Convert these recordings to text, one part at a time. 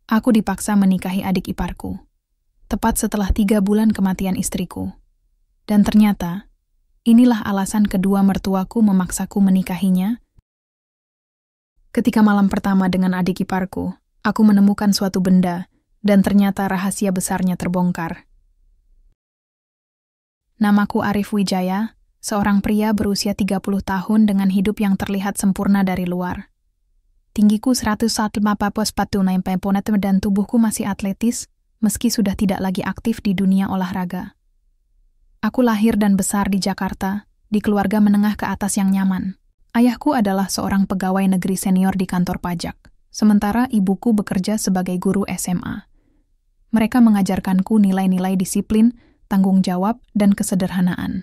Aku dipaksa menikahi adik iparku, tepat setelah 3 bulan kematian istriku. Dan ternyata, inilah alasan kedua mertuaku memaksaku menikahinya. Ketika malam pertama dengan adik iparku, aku menemukan suatu benda, dan ternyata rahasia besarnya terbongkar. Namaku Arif Wijaya, seorang pria berusia 30 tahun dengan hidup yang terlihat sempurna dari luar. Tinggiku 145 dan tubuhku masih atletis, meski sudah tidak lagi aktif di dunia olahraga. Aku lahir dan besar di Jakarta, di keluarga menengah ke atas yang nyaman. Ayahku adalah seorang pegawai negeri senior di kantor pajak, sementara ibuku bekerja sebagai guru SMA. Mereka mengajarkanku nilai-nilai disiplin, tanggung jawab, dan kesederhanaan.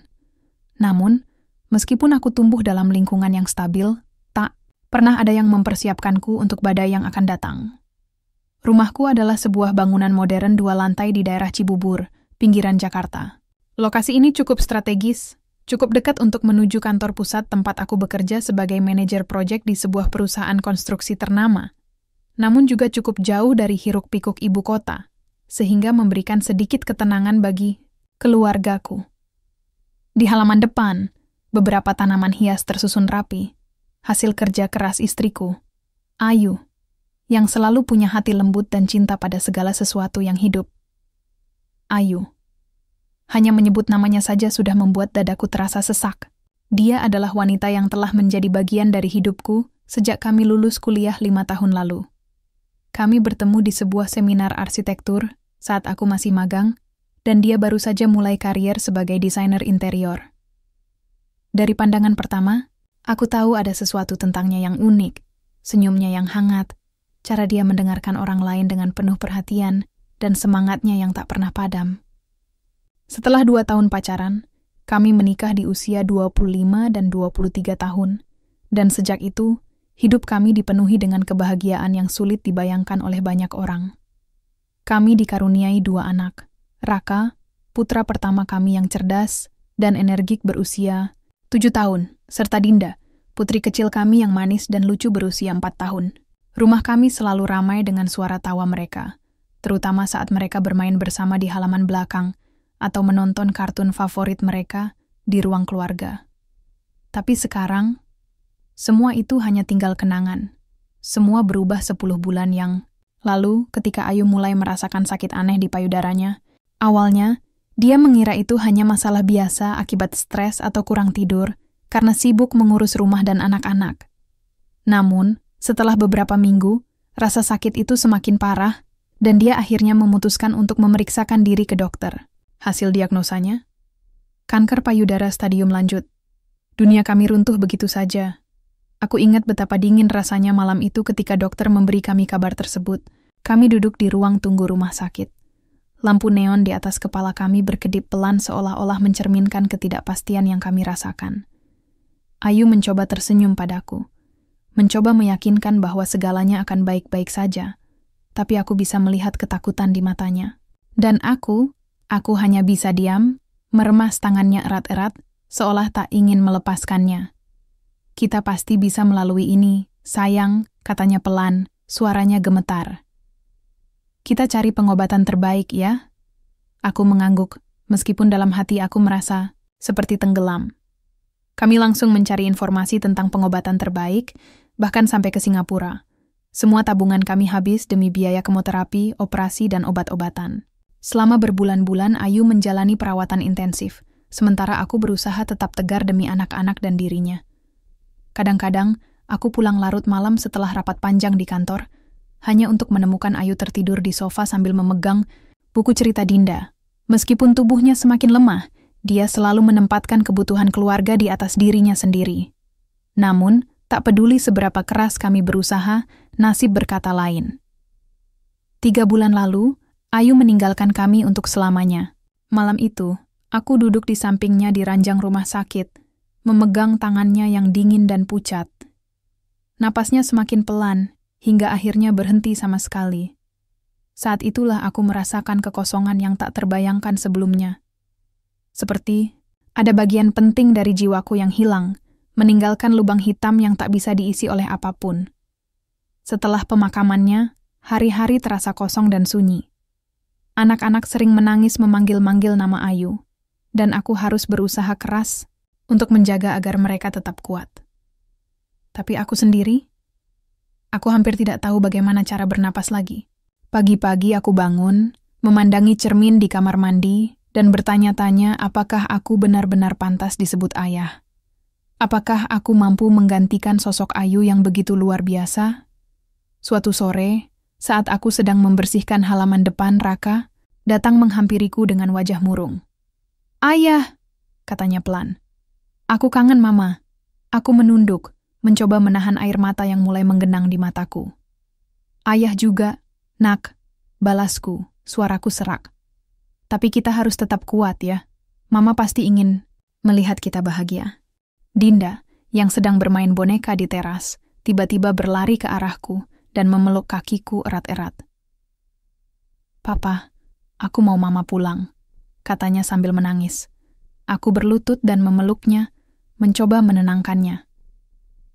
Namun, meskipun aku tumbuh dalam lingkungan yang stabil, tak pernah ada yang mempersiapkanku untuk badai yang akan datang. Rumahku adalah sebuah bangunan modern 2 lantai di daerah Cibubur, pinggiran Jakarta. Lokasi ini cukup strategis, cukup dekat untuk menuju kantor pusat tempat aku bekerja sebagai manajer proyek di sebuah perusahaan konstruksi ternama. Namun juga cukup jauh dari hiruk-pikuk ibu kota, sehingga memberikan sedikit ketenangan bagi keluargaku. Di halaman depan, beberapa tanaman hias tersusun rapi, hasil kerja keras istriku, Ayu, yang selalu punya hati lembut dan cinta pada segala sesuatu yang hidup. Ayu. Hanya menyebut namanya saja sudah membuat dadaku terasa sesak. Dia adalah wanita yang telah menjadi bagian dari hidupku sejak kami lulus kuliah 5 tahun lalu. Kami bertemu di sebuah seminar arsitektur saat aku masih magang, dan dia baru saja mulai karier sebagai desainer interior. Dari pandangan pertama, aku tahu ada sesuatu tentangnya yang unik, senyumnya yang hangat, cara dia mendengarkan orang lain dengan penuh perhatian, dan semangatnya yang tak pernah padam. Setelah 2 tahun pacaran, kami menikah di usia 25 dan 23 tahun, dan sejak itu, hidup kami dipenuhi dengan kebahagiaan yang sulit dibayangkan oleh banyak orang. Kami dikaruniai 2 anak, Raka, putra pertama kami yang cerdas dan energik berusia 7 tahun, serta Dinda, putri kecil kami yang manis dan lucu berusia 4 tahun. Rumah kami selalu ramai dengan suara tawa mereka, terutama saat mereka bermain bersama di halaman belakang, atau menonton kartun favorit mereka di ruang keluarga. Tapi sekarang, semua itu hanya tinggal kenangan. Semua berubah 10 bulan yang lalu ketika Ayu mulai merasakan sakit aneh di payudaranya. Awalnya, dia mengira itu hanya masalah biasa akibat stres atau kurang tidur karena sibuk mengurus rumah dan anak-anak. Namun, setelah beberapa minggu, rasa sakit itu semakin parah dan dia akhirnya memutuskan untuk memeriksakan diri ke dokter. Hasil diagnosanya? Kanker payudara stadium lanjut. Dunia kami runtuh begitu saja. Aku ingat betapa dingin rasanya malam itu ketika dokter memberi kami kabar tersebut. Kami duduk di ruang tunggu rumah sakit. Lampu neon di atas kepala kami berkedip pelan seolah-olah mencerminkan ketidakpastian yang kami rasakan. Ayu mencoba tersenyum padaku. Mencoba meyakinkan bahwa segalanya akan baik-baik saja. Tapi aku bisa melihat ketakutan di matanya. Dan aku hanya bisa diam, meremas tangannya erat-erat, seolah tak ingin melepaskannya. Kita pasti bisa melalui ini, sayang, katanya pelan, suaranya gemetar. Kita cari pengobatan terbaik ya? Aku mengangguk, meskipun dalam hati aku merasa seperti tenggelam. Kami langsung mencari informasi tentang pengobatan terbaik, bahkan sampai ke Singapura. Semua tabungan kami habis demi biaya kemoterapi, operasi, dan obat-obatan. Selama berbulan-bulan, Ayu menjalani perawatan intensif, sementara aku berusaha tetap tegar demi anak-anak dan dirinya. Kadang-kadang, aku pulang larut malam setelah rapat panjang di kantor, hanya untuk menemukan Ayu tertidur di sofa sambil memegang buku cerita Dinda. Meskipun tubuhnya semakin lemah, dia selalu menempatkan kebutuhan keluarga di atas dirinya sendiri. Namun, tak peduli seberapa keras kami berusaha, nasib berkata lain. 3 bulan lalu, Ayu meninggalkan kami untuk selamanya. Malam itu, aku duduk di sampingnya di ranjang rumah sakit, memegang tangannya yang dingin dan pucat. Napasnya semakin pelan, hingga akhirnya berhenti sama sekali. Saat itulah aku merasakan kekosongan yang tak terbayangkan sebelumnya. Seperti ada bagian penting dari jiwaku yang hilang, meninggalkan lubang hitam yang tak bisa diisi oleh apapun. Setelah pemakamannya, hari-hari terasa kosong dan sunyi. Anak-anak sering menangis memanggil-manggil nama Ayu, dan aku harus berusaha keras untuk menjaga agar mereka tetap kuat. Tapi aku sendiri, aku hampir tidak tahu bagaimana cara bernapas lagi. Pagi-pagi aku bangun, memandangi cermin di kamar mandi, dan bertanya-tanya apakah aku benar-benar pantas disebut ayah. Apakah aku mampu menggantikan sosok Ayu yang begitu luar biasa? Suatu sore, saat aku sedang membersihkan halaman depan, Raka datang menghampiriku dengan wajah murung. "Ayah," katanya pelan. "Aku kangen Mama." Aku menunduk, mencoba menahan air mata yang mulai menggenang di mataku. "Ayah juga, Nak," balasku, suaraku serak. "Tapi kita harus tetap kuat ya. Mama pasti ingin melihat kita bahagia." Dinda, yang sedang bermain boneka di teras, tiba-tiba berlari ke arahku dan memeluk kakiku erat-erat. "Papa, aku mau Mama pulang," katanya sambil menangis. Aku berlutut dan memeluknya, mencoba menenangkannya.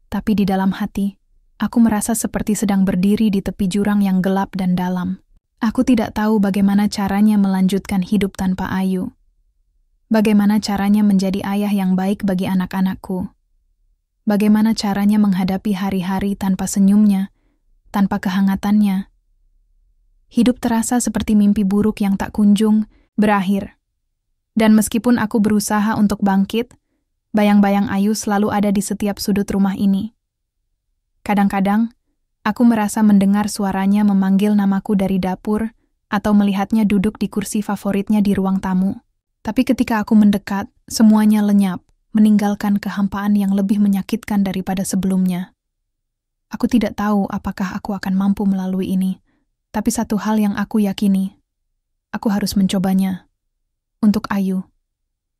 Tapi di dalam hati, aku merasa seperti sedang berdiri di tepi jurang yang gelap dan dalam. Aku tidak tahu bagaimana caranya melanjutkan hidup tanpa Ayu. Bagaimana caranya menjadi ayah yang baik bagi anak-anakku. Bagaimana caranya menghadapi hari-hari tanpa senyumnya, tanpa kehangatannya. Hidup terasa seperti mimpi buruk yang tak kunjung berakhir. Dan meskipun aku berusaha untuk bangkit, bayang-bayang Ayu selalu ada di setiap sudut rumah ini. Kadang-kadang, aku merasa mendengar suaranya memanggil namaku dari dapur atau melihatnya duduk di kursi favoritnya di ruang tamu. Tapi ketika aku mendekat, semuanya lenyap, meninggalkan kehampaan yang lebih menyakitkan daripada sebelumnya. Aku tidak tahu apakah aku akan mampu melalui ini, tapi satu hal yang aku yakini, aku harus mencobanya. Untuk Ayu,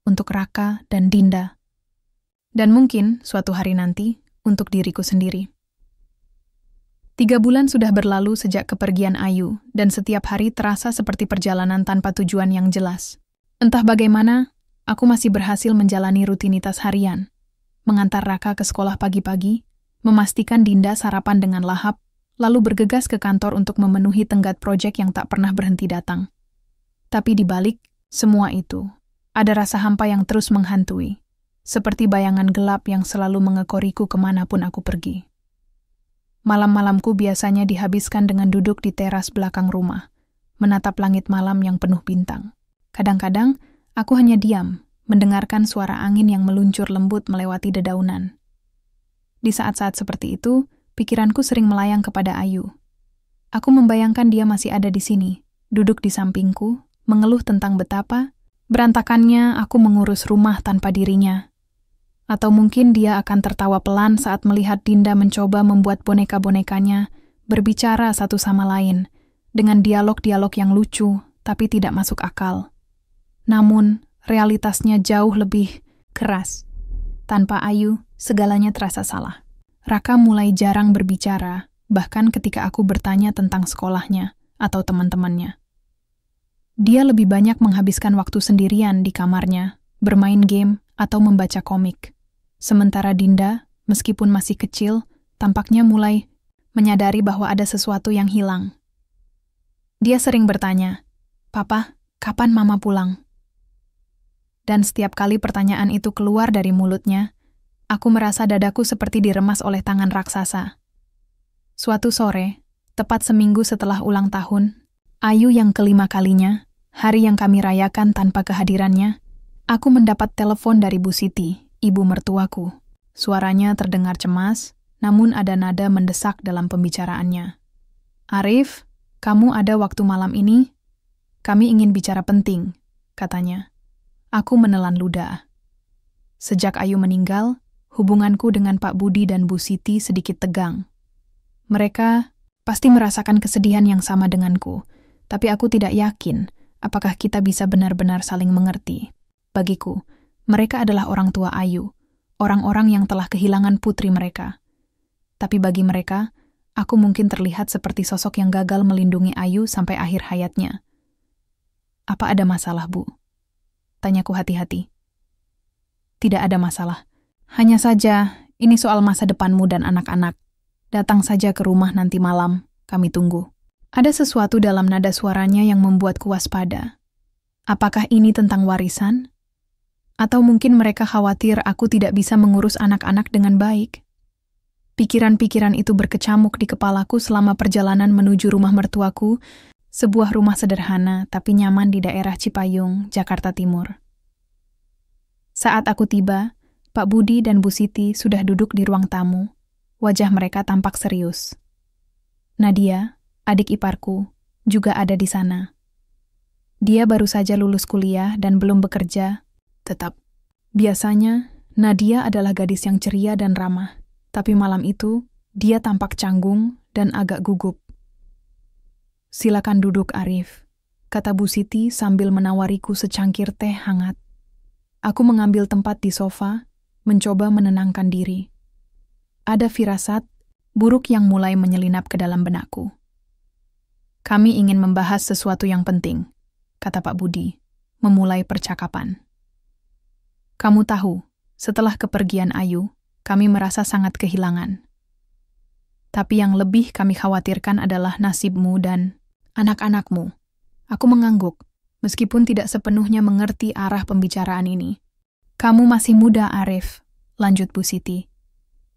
untuk Raka dan Dinda. Dan mungkin suatu hari nanti, untuk diriku sendiri. 3 bulan sudah berlalu sejak kepergian Ayu, dan setiap hari terasa seperti perjalanan tanpa tujuan yang jelas. Entah bagaimana, aku masih berhasil menjalani rutinitas harian, mengantar Raka ke sekolah pagi-pagi, memastikan Dinda sarapan dengan lahap, lalu bergegas ke kantor untuk memenuhi tenggat proyek yang tak pernah berhenti datang. Tapi di balik semua itu, ada rasa hampa yang terus menghantui, seperti bayangan gelap yang selalu mengekoriku kemanapun aku pergi. Malam-malamku biasanya dihabiskan dengan duduk di teras belakang rumah, menatap langit malam yang penuh bintang. Kadang-kadang, aku hanya diam, mendengarkan suara angin yang meluncur lembut melewati dedaunan. Di saat-saat seperti itu, pikiranku sering melayang kepada Ayu. Aku membayangkan dia masih ada di sini, duduk di sampingku, mengeluh tentang betapa berantakannya aku mengurus rumah tanpa dirinya. Atau mungkin dia akan tertawa pelan saat melihat Dinda mencoba membuat boneka-bonekanya berbicara satu sama lain, dengan dialog-dialog yang lucu tapi tidak masuk akal. Namun, realitasnya jauh lebih keras. Tanpa Ayu, segalanya terasa salah. Raka mulai jarang berbicara, bahkan ketika aku bertanya tentang sekolahnya atau teman-temannya. Dia lebih banyak menghabiskan waktu sendirian di kamarnya, bermain game atau membaca komik. Sementara Dinda, meskipun masih kecil, tampaknya mulai menyadari bahwa ada sesuatu yang hilang. Dia sering bertanya, "Papa, kapan Mama pulang?" Dan setiap kali pertanyaan itu keluar dari mulutnya, aku merasa dadaku seperti diremas oleh tangan raksasa. Suatu sore, tepat seminggu setelah ulang tahun, Ayu yang kelima kalinya, hari yang kami rayakan tanpa kehadirannya, aku mendapat telepon dari Bu Siti, ibu mertuaku. Suaranya terdengar cemas, namun ada nada mendesak dalam pembicaraannya. "Arif, kamu ada waktu malam ini? Kami ingin bicara penting," katanya. Aku menelan ludah. Sejak Ayu meninggal, hubunganku dengan Pak Budi dan Bu Siti sedikit tegang. Mereka pasti merasakan kesedihan yang sama denganku, tapi aku tidak yakin apakah kita bisa benar-benar saling mengerti. Bagiku, mereka adalah orang tua Ayu, orang-orang yang telah kehilangan putri mereka. Tapi bagi mereka, aku mungkin terlihat seperti sosok yang gagal melindungi Ayu sampai akhir hayatnya. "Apa ada masalah, Bu?" tanyaku hati-hati. "Tidak ada masalah. Hanya saja, ini soal masa depanmu dan anak-anak. Datang saja ke rumah nanti malam, kami tunggu." Ada sesuatu dalam nada suaranya yang membuatku waspada. Apakah ini tentang warisan? Atau mungkin mereka khawatir aku tidak bisa mengurus anak-anak dengan baik? Pikiran-pikiran itu berkecamuk di kepalaku selama perjalanan menuju rumah mertuaku, sebuah rumah sederhana tapi nyaman di daerah Cipayung, Jakarta Timur. Saat aku tiba, Pak Budi dan Bu Siti sudah duduk di ruang tamu. Wajah mereka tampak serius. Nadia, adik iparku, juga ada di sana. Dia baru saja lulus kuliah dan belum bekerja, tetap. Biasanya, Nadia adalah gadis yang ceria dan ramah, tapi malam itu, dia tampak canggung dan agak gugup. "Silakan duduk, Arif," kata Bu Siti sambil menawariku secangkir teh hangat. Aku mengambil tempat di sofa, mencoba menenangkan diri. Ada firasat buruk yang mulai menyelinap ke dalam benakku. "Kami ingin membahas sesuatu yang penting," kata Pak Budi, memulai percakapan. "Kamu tahu, setelah kepergian Ayu, kami merasa sangat kehilangan. Tapi yang lebih kami khawatirkan adalah nasibmu dan anak-anakmu." Aku mengangguk, meskipun tidak sepenuhnya mengerti arah pembicaraan ini. "Kamu masih muda, Arif," lanjut Bu Siti.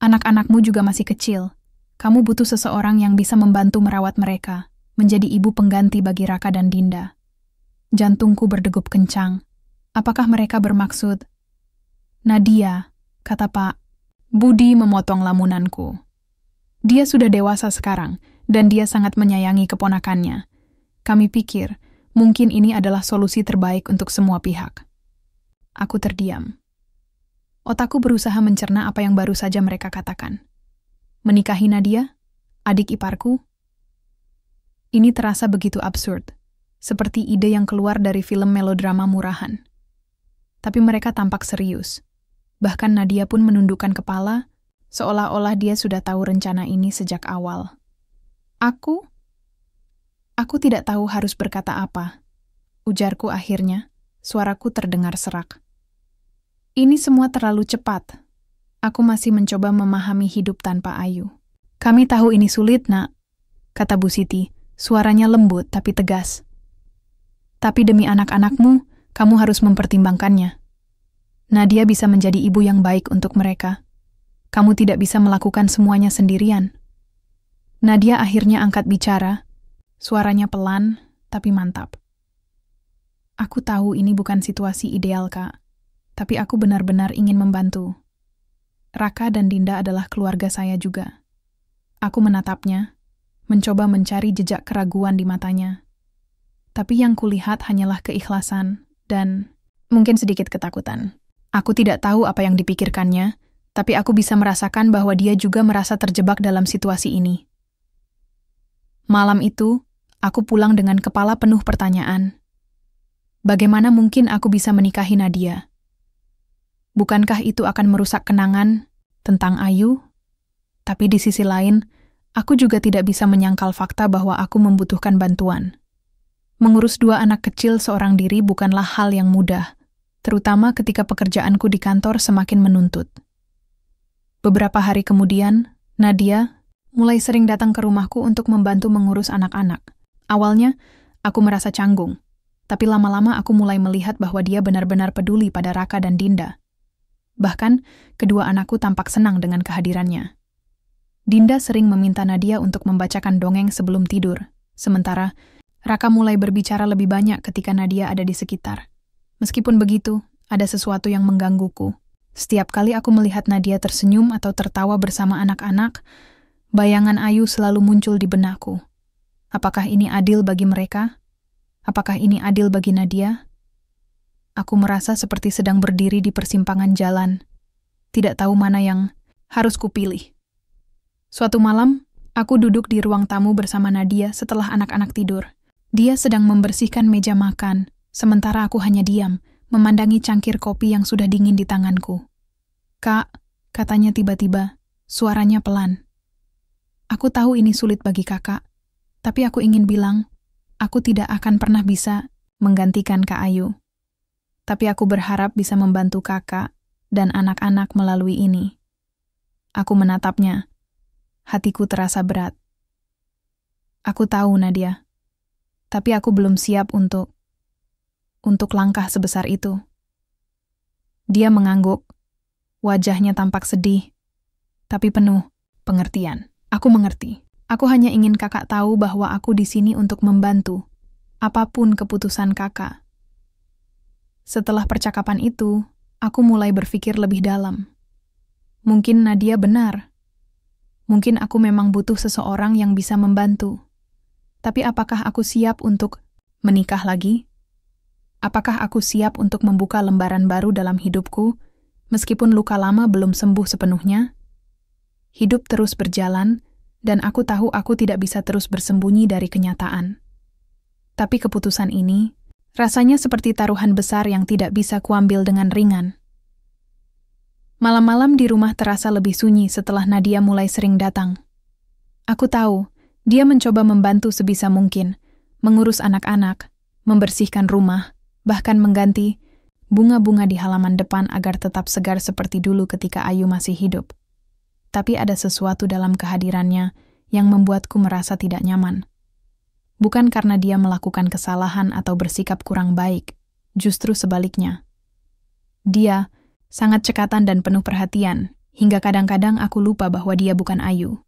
"Anak-anakmu juga masih kecil. Kamu butuh seseorang yang bisa membantu merawat mereka, menjadi ibu pengganti bagi Raka dan Dinda." Jantungku berdegup kencang. Apakah mereka bermaksud? "Nadia," kata Pak Budi memotong lamunanku. "Dia sudah dewasa sekarang, dan dia sangat menyayangi keponakannya. Kami pikir, mungkin ini adalah solusi terbaik untuk semua pihak." Aku terdiam. Otakku berusaha mencerna apa yang baru saja mereka katakan. Menikahi Nadia? Adik iparku? Ini terasa begitu absurd, seperti ide yang keluar dari film melodrama murahan. Tapi mereka tampak serius. Bahkan Nadia pun menundukkan kepala, seolah-olah dia sudah tahu rencana ini sejak awal. Aku tidak tahu harus berkata apa. Ujarku akhirnya, suaraku terdengar serak. "Ini semua terlalu cepat. Aku masih mencoba memahami hidup tanpa Ayu." "Kami tahu ini sulit, Nak," kata Bu Siti, suaranya lembut tapi tegas. "Tapi demi anak-anakmu, kamu harus mempertimbangkannya. Nadia bisa menjadi ibu yang baik untuk mereka. Kamu tidak bisa melakukan semuanya sendirian." Nadia akhirnya angkat bicara, suaranya pelan tapi mantap. "Aku tahu ini bukan situasi ideal, Kak, tapi aku benar-benar ingin membantu. Raka dan Dinda adalah keluarga saya juga." Aku menatapnya, mencoba mencari jejak keraguan di matanya. Tapi yang kulihat hanyalah keikhlasan dan mungkin sedikit ketakutan. Aku tidak tahu apa yang dipikirkannya, tapi aku bisa merasakan bahwa dia juga merasa terjebak dalam situasi ini. Malam itu, aku pulang dengan kepala penuh pertanyaan. Bagaimana mungkin aku bisa menikahi Nadia? Bukankah itu akan merusak kenangan tentang Ayu? Tapi di sisi lain, aku juga tidak bisa menyangkal fakta bahwa aku membutuhkan bantuan. Mengurus 2 anak kecil seorang diri bukanlah hal yang mudah, terutama ketika pekerjaanku di kantor semakin menuntut. Beberapa hari kemudian, Nadia mulai sering datang ke rumahku untuk membantu mengurus anak-anak. Awalnya, aku merasa canggung, tapi lama-lama aku mulai melihat bahwa dia benar-benar peduli pada Raka dan Dinda. Bahkan, kedua anakku tampak senang dengan kehadirannya. Dinda sering meminta Nadia untuk membacakan dongeng sebelum tidur, sementara Raka mulai berbicara lebih banyak ketika Nadia ada di sekitar. Meskipun begitu, ada sesuatu yang menggangguku. Setiap kali aku melihat Nadia tersenyum atau tertawa bersama anak-anak, bayangan Ayu selalu muncul di benakku. Apakah ini adil bagi mereka? Apakah ini adil bagi Nadia? Aku merasa seperti sedang berdiri di persimpangan jalan. Tidak tahu mana yang harus kupilih. Suatu malam, aku duduk di ruang tamu bersama Nadia setelah anak-anak tidur. Dia sedang membersihkan meja makan, sementara aku hanya diam, memandangi cangkir kopi yang sudah dingin di tanganku. "Kak," katanya tiba-tiba, suaranya pelan. "Aku tahu ini sulit bagi kakak, tapi aku ingin bilang, aku tidak akan pernah bisa menggantikan Kak Ayu. Tapi aku berharap bisa membantu kakak dan anak-anak melalui ini." Aku menatapnya. Hatiku terasa berat. Aku tahu, Nadia. Tapi aku belum siap untuk langkah sebesar itu. Dia mengangguk. Wajahnya tampak sedih, tapi penuh pengertian. Aku mengerti. Aku hanya ingin kakak tahu bahwa aku di sini untuk membantu, apapun keputusan kakak. Setelah percakapan itu, aku mulai berpikir lebih dalam. Mungkin Nadia benar. Mungkin aku memang butuh seseorang yang bisa membantu. Tapi apakah aku siap untuk menikah lagi? Apakah aku siap untuk membuka lembaran baru dalam hidupku, meskipun luka lama belum sembuh sepenuhnya? Hidup terus berjalan, dan aku tahu aku tidak bisa terus bersembunyi dari kenyataan. Tapi keputusan ini, rasanya seperti taruhan besar yang tidak bisa kuambil dengan ringan. Malam-malam di rumah terasa lebih sunyi setelah Nadia mulai sering datang. Aku tahu, dia mencoba membantu sebisa mungkin, mengurus anak-anak, membersihkan rumah, bahkan mengganti bunga-bunga di halaman depan agar tetap segar seperti dulu ketika Ayu masih hidup. Tapi ada sesuatu dalam kehadirannya yang membuatku merasa tidak nyaman. Bukan karena dia melakukan kesalahan atau bersikap kurang baik, justru sebaliknya. Dia sangat cekatan dan penuh perhatian, hingga kadang-kadang aku lupa bahwa dia bukan Ayu.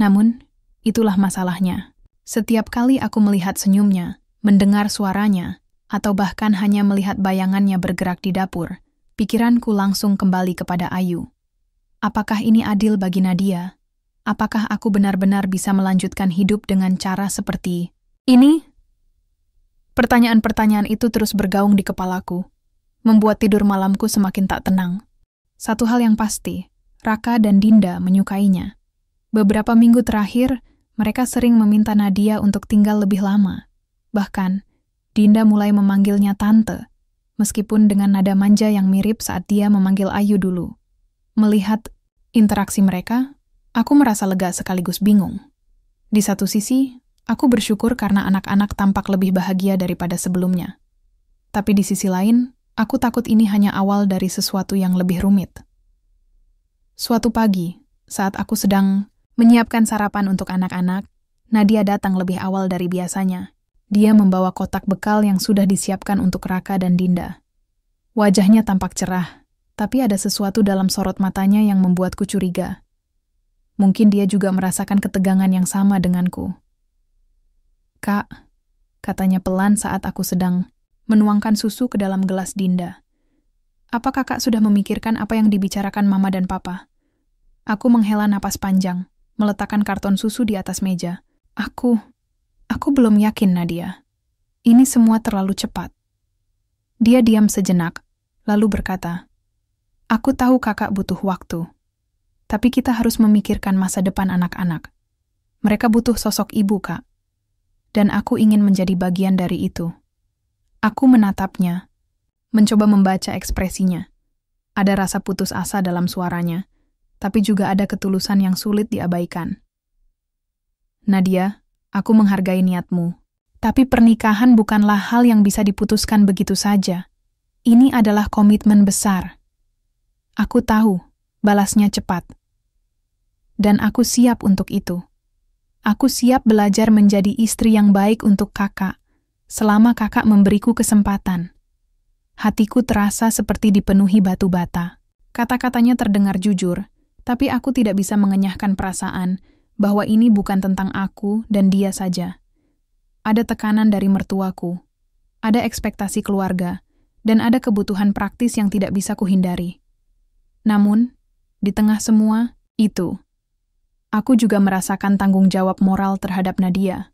Namun, itulah masalahnya. Setiap kali aku melihat senyumnya, mendengar suaranya, atau bahkan hanya melihat bayangannya bergerak di dapur, pikiranku langsung kembali kepada Ayu. Apakah ini adil bagi Nadia? Apakah aku benar-benar bisa melanjutkan hidup dengan cara seperti ini? Pertanyaan-pertanyaan itu terus bergaung di kepalaku, membuat tidur malamku semakin tak tenang. Satu hal yang pasti, Raka dan Dinda menyukainya. Beberapa minggu terakhir, mereka sering meminta Nadia untuk tinggal lebih lama. Bahkan, Dinda mulai memanggilnya tante, meskipun dengan nada manja yang mirip saat dia memanggil Ayu dulu. Melihat interaksi mereka, aku merasa lega sekaligus bingung. Di satu sisi, aku bersyukur karena anak-anak tampak lebih bahagia daripada sebelumnya. Tapi di sisi lain, aku takut ini hanya awal dari sesuatu yang lebih rumit. Suatu pagi, saat aku sedang menyiapkan sarapan untuk anak-anak, Nadia datang lebih awal dari biasanya. Dia membawa kotak bekal yang sudah disiapkan untuk Raka dan Dinda. Wajahnya tampak cerah, tapi ada sesuatu dalam sorot matanya yang membuatku curiga. Mungkin dia juga merasakan ketegangan yang sama denganku. "Kak," katanya pelan saat aku sedang menuangkan susu ke dalam gelas Dinda. "Apa kakak sudah memikirkan apa yang dibicarakan Mama dan Papa?" Aku menghela napas panjang, meletakkan karton susu di atas meja. Aku belum yakin, Nadia. Ini semua terlalu cepat. Dia diam sejenak, lalu berkata, "Aku tahu kakak butuh waktu. Tapi kita harus memikirkan masa depan anak-anak. Mereka butuh sosok ibu, Kak. Dan aku ingin menjadi bagian dari itu." Aku menatapnya, mencoba membaca ekspresinya. Ada rasa putus asa dalam suaranya, tapi juga ada ketulusan yang sulit diabaikan. "Nadia, aku menghargai niatmu. Tapi pernikahan bukanlah hal yang bisa diputuskan begitu saja. Ini adalah komitmen besar." "Aku tahu," balasnya cepat. "Dan aku siap untuk itu. Aku siap belajar menjadi istri yang baik untuk kakak, selama kakak memberiku kesempatan." Hatiku terasa seperti dipenuhi batu bata. Kata-katanya terdengar jujur, tapi aku tidak bisa mengenyahkan perasaan bahwa ini bukan tentang aku dan dia saja. Ada tekanan dari mertuaku, ada ekspektasi keluarga, dan ada kebutuhan praktis yang tidak bisa kuhindari. Namun, di tengah semua itu, aku juga merasakan tanggung jawab moral terhadap Nadia.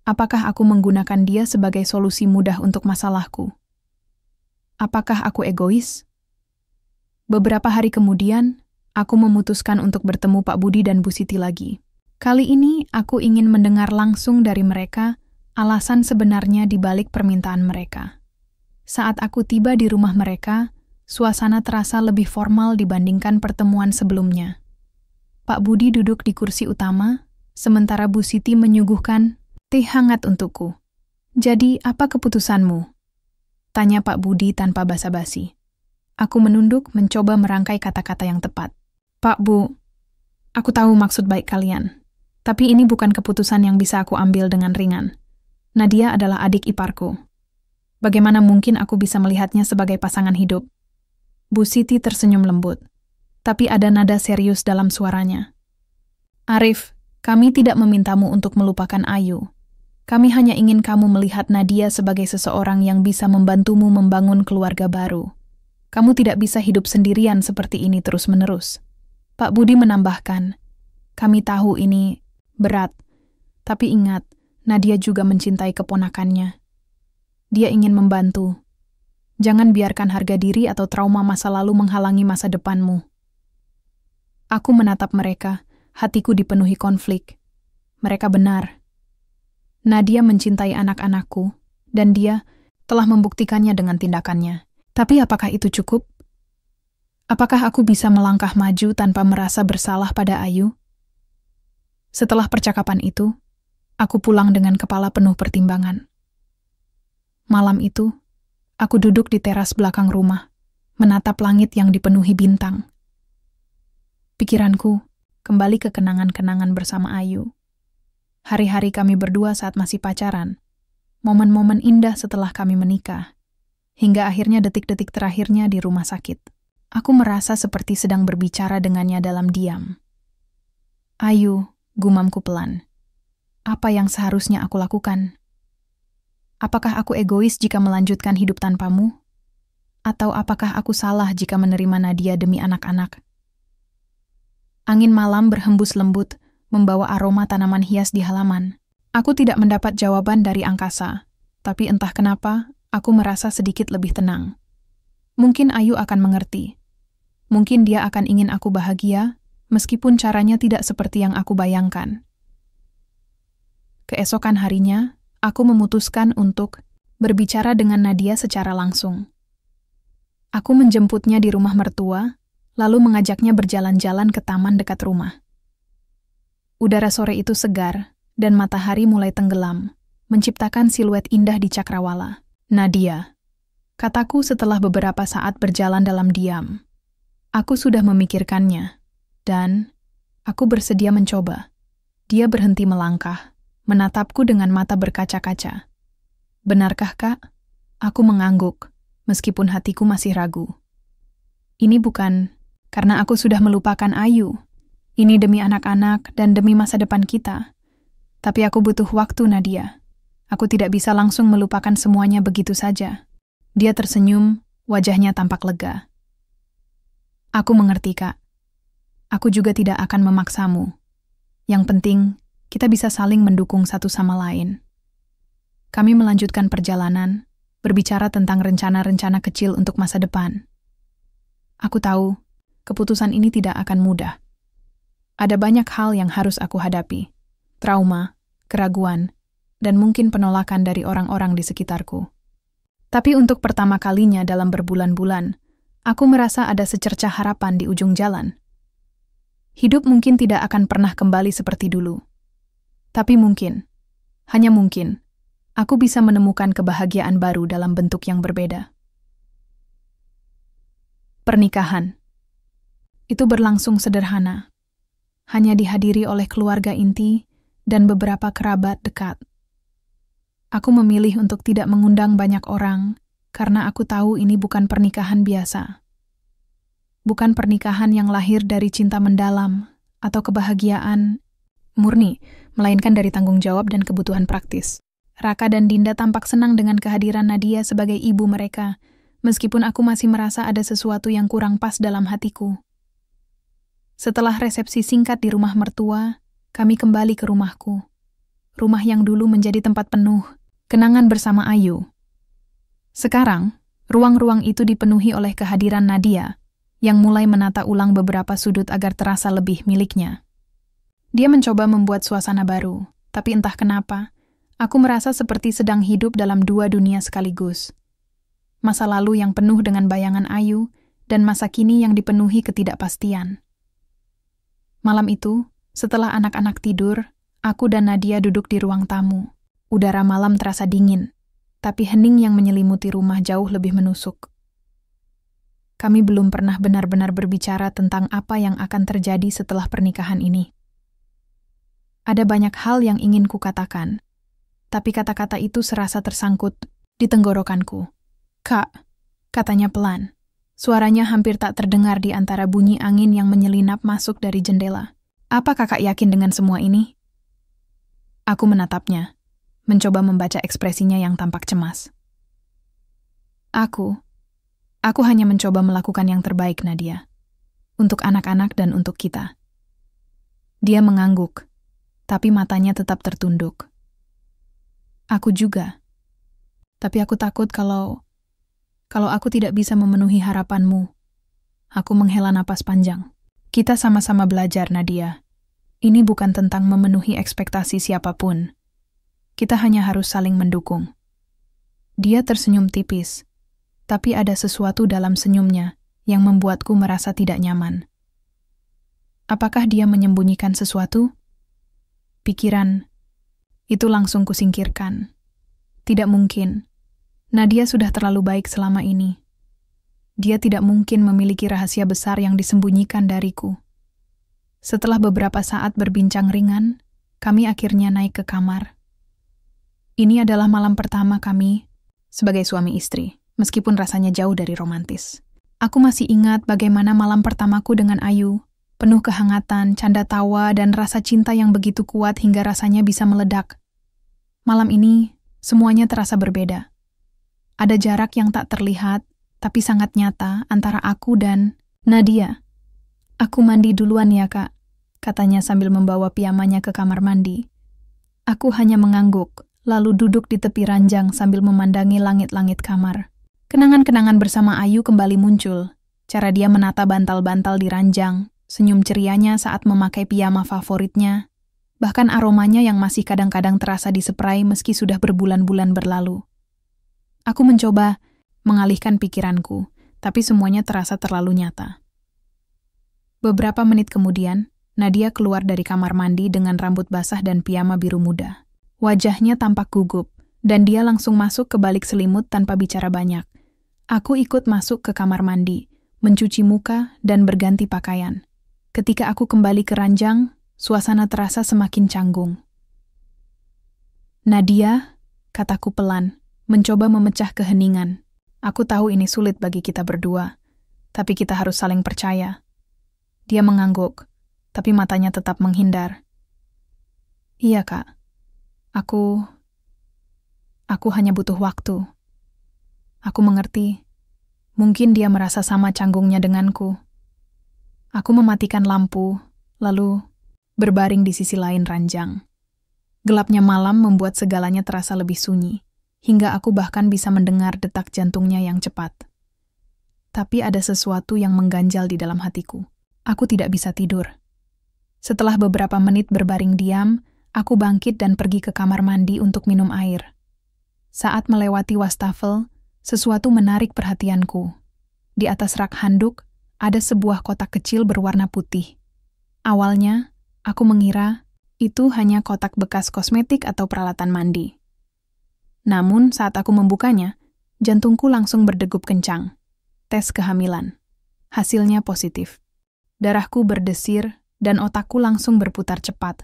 Apakah aku menggunakan dia sebagai solusi mudah untuk masalahku? Apakah aku egois? Beberapa hari kemudian, aku memutuskan untuk bertemu Pak Budi dan Bu Siti lagi. Kali ini, aku ingin mendengar langsung dari mereka alasan sebenarnya di balik permintaan mereka. Saat aku tiba di rumah mereka, suasana terasa lebih formal dibandingkan pertemuan sebelumnya. Pak Budi duduk di kursi utama, sementara Bu Siti menyuguhkan teh hangat untukku. "Jadi, apa keputusanmu?" tanya Pak Budi tanpa basa-basi. Aku menunduk mencoba merangkai kata-kata yang tepat. "Pak Bu, aku tahu maksud baik kalian. Tapi ini bukan keputusan yang bisa aku ambil dengan ringan. Nadia adalah adik iparku. Bagaimana mungkin aku bisa melihatnya sebagai pasangan hidup? Bu Siti tersenyum lembut, tapi ada nada serius dalam suaranya. Arif, kami tidak memintamu untuk melupakan Ayu. Kami hanya ingin kamu melihat Nadia sebagai seseorang yang bisa membantumu membangun keluarga baru. Kamu tidak bisa hidup sendirian seperti ini terus-menerus. Pak Budi menambahkan, kami tahu ini berat, tapi ingat, Nadia juga mencintai keponakannya. Dia ingin membantu. Jangan biarkan harga diri atau trauma masa lalu menghalangi masa depanmu. Aku menatap mereka, hatiku dipenuhi konflik. Mereka benar. Nadia mencintai anak-anakku, dan dia telah membuktikannya dengan tindakannya. Tapi apakah itu cukup? Apakah aku bisa melangkah maju tanpa merasa bersalah pada Ayu? Setelah percakapan itu, aku pulang dengan kepala penuh pertimbangan. Malam itu, aku duduk di teras belakang rumah, menatap langit yang dipenuhi bintang. Pikiranku kembali ke kenangan-kenangan bersama Ayu. Hari-hari kami berdua saat masih pacaran, momen-momen indah setelah kami menikah, hingga akhirnya detik-detik terakhirnya di rumah sakit. Aku merasa seperti sedang berbicara dengannya dalam diam. Ayu, gumamku pelan. Apa yang seharusnya aku lakukan? Apakah aku egois jika melanjutkan hidup tanpamu? Atau apakah aku salah jika menerima Nadia demi anak-anak? Angin malam berhembus lembut, membawa aroma tanaman hias di halaman. Aku tidak mendapat jawaban dari angkasa, tapi entah kenapa, aku merasa sedikit lebih tenang. Mungkin Ayu akan mengerti. Mungkin dia akan ingin aku bahagia, meskipun caranya tidak seperti yang aku bayangkan. Keesokan harinya, aku memutuskan untuk berbicara dengan Nadia secara langsung. Aku menjemputnya di rumah mertua, lalu mengajaknya berjalan-jalan ke taman dekat rumah. Udara sore itu segar, dan matahari mulai tenggelam, menciptakan siluet indah di cakrawala. Nadia, kataku setelah beberapa saat berjalan dalam diam. Aku sudah memikirkannya, dan aku bersedia mencoba. Dia berhenti melangkah, menatapku dengan mata berkaca-kaca. Benarkah, Kak? Aku mengangguk, meskipun hatiku masih ragu. Ini bukan karena aku sudah melupakan Ayu. Ini demi anak-anak dan demi masa depan kita. Tapi aku butuh waktu, Nadia. Aku tidak bisa langsung melupakan semuanya begitu saja. Dia tersenyum, wajahnya tampak lega. Aku mengerti, Kak. Aku juga tidak akan memaksamu. Yang penting, kita bisa saling mendukung satu sama lain. Kami melanjutkan perjalanan, berbicara tentang rencana-rencana kecil untuk masa depan. Aku tahu, keputusan ini tidak akan mudah. Ada banyak hal yang harus aku hadapi. Trauma, keraguan, dan mungkin penolakan dari orang-orang di sekitarku. Tapi untuk pertama kalinya dalam berbulan-bulan, aku merasa ada secercah harapan di ujung jalan. Hidup mungkin tidak akan pernah kembali seperti dulu. Tapi mungkin, hanya mungkin, aku bisa menemukan kebahagiaan baru dalam bentuk yang berbeda. Pernikahan. Itu berlangsung sederhana. Hanya dihadiri oleh keluarga inti dan beberapa kerabat dekat. Aku memilih untuk tidak mengundang banyak orang karena aku tahu ini bukan pernikahan biasa. Bukan pernikahan yang lahir dari cinta mendalam atau kebahagiaan murni, melainkan dari tanggung jawab dan kebutuhan praktis. Raka dan Dinda tampak senang dengan kehadiran Nadia sebagai ibu mereka, meskipun aku masih merasa ada sesuatu yang kurang pas dalam hatiku. Setelah resepsi singkat di rumah mertua, kami kembali ke rumahku. Rumah yang dulu menjadi tempat penuh kenangan bersama Ayu. Sekarang, ruang-ruang itu dipenuhi oleh kehadiran Nadia, yang mulai menata ulang beberapa sudut agar terasa lebih miliknya. Dia mencoba membuat suasana baru, tapi entah kenapa, aku merasa seperti sedang hidup dalam dua dunia sekaligus. Masa lalu yang penuh dengan bayangan Ayu, dan masa kini yang dipenuhi ketidakpastian. Malam itu, setelah anak-anak tidur, aku dan Nadia duduk di ruang tamu. Udara malam terasa dingin, tapi hening yang menyelimuti rumah jauh lebih menusuk. Kami belum pernah benar-benar berbicara tentang apa yang akan terjadi setelah pernikahan ini. Ada banyak hal yang ingin kukatakan, tapi kata-kata itu serasa tersangkut di tenggorokanku. "Kak," katanya pelan. Suaranya hampir tak terdengar di antara bunyi angin yang menyelinap masuk dari jendela. "Apa kakak yakin dengan semua ini?" Aku menatapnya, mencoba membaca ekspresinya yang tampak cemas. Aku hanya mencoba melakukan yang terbaik, Nadia. Untuk anak-anak dan untuk kita." Dia mengangguk, tapi matanya tetap tertunduk. "Aku juga. Tapi aku takut kalau aku tidak bisa memenuhi harapanmu." Aku menghela napas panjang. "Kita sama-sama belajar, Nadia. Ini bukan tentang memenuhi ekspektasi siapapun. Kita hanya harus saling mendukung." Dia tersenyum tipis, tapi ada sesuatu dalam senyumnya yang membuatku merasa tidak nyaman. Apakah dia menyembunyikan sesuatu? Pikiran itu langsung kusingkirkan. Tidak mungkin. Nadia sudah terlalu baik selama ini. Dia tidak mungkin memiliki rahasia besar yang disembunyikan dariku. Setelah beberapa saat berbincang ringan, kami akhirnya naik ke kamar. Ini adalah malam pertama kami sebagai suami istri, meskipun rasanya jauh dari romantis. Aku masih ingat bagaimana malam pertamaku dengan Ayu, penuh kehangatan, canda tawa, dan rasa cinta yang begitu kuat hingga rasanya bisa meledak. Malam ini, semuanya terasa berbeda. Ada jarak yang tak terlihat, tapi sangat nyata antara aku dan Nadia. "Aku mandi duluan ya, Kak," katanya sambil membawa piyamanya ke kamar mandi. Aku hanya mengangguk, lalu duduk di tepi ranjang sambil memandangi langit-langit kamar. Kenangan-kenangan bersama Ayu kembali muncul. Cara dia menata bantal-bantal di ranjang, senyum cerianya saat memakai piyama favoritnya, bahkan aromanya yang masih kadang-kadang terasa di spray meski sudah berbulan-bulan berlalu. Aku mencoba mengalihkan pikiranku, tapi semuanya terasa terlalu nyata. Beberapa menit kemudian, Nadia keluar dari kamar mandi dengan rambut basah dan piyama biru muda. Wajahnya tampak gugup, dan dia langsung masuk ke balik selimut tanpa bicara banyak. Aku ikut masuk ke kamar mandi, mencuci muka dan berganti pakaian. Ketika aku kembali ke ranjang, suasana terasa semakin canggung. "Nadia," kataku pelan, mencoba memecah keheningan. "Aku tahu ini sulit bagi kita berdua, tapi kita harus saling percaya." Dia mengangguk, tapi matanya tetap menghindar. "Iya, Kak. Aku hanya butuh waktu." Aku mengerti. Mungkin dia merasa sama canggungnya denganku. Aku mematikan lampu, lalu berbaring di sisi lain ranjang. Gelapnya malam membuat segalanya terasa lebih sunyi, hingga aku bahkan bisa mendengar detak jantungnya yang cepat. Tapi ada sesuatu yang mengganjal di dalam hatiku. Aku tidak bisa tidur. Setelah beberapa menit berbaring diam, aku bangkit dan pergi ke kamar mandi untuk minum air. Saat melewati wastafel, sesuatu menarik perhatianku. Di atas rak handuk, ada sebuah kotak kecil berwarna putih. Awalnya, aku mengira itu hanya kotak bekas kosmetik atau peralatan mandi. Namun, saat aku membukanya, jantungku langsung berdegup kencang. Tes kehamilan. Hasilnya positif. Darahku berdesir, dan otakku langsung berputar cepat.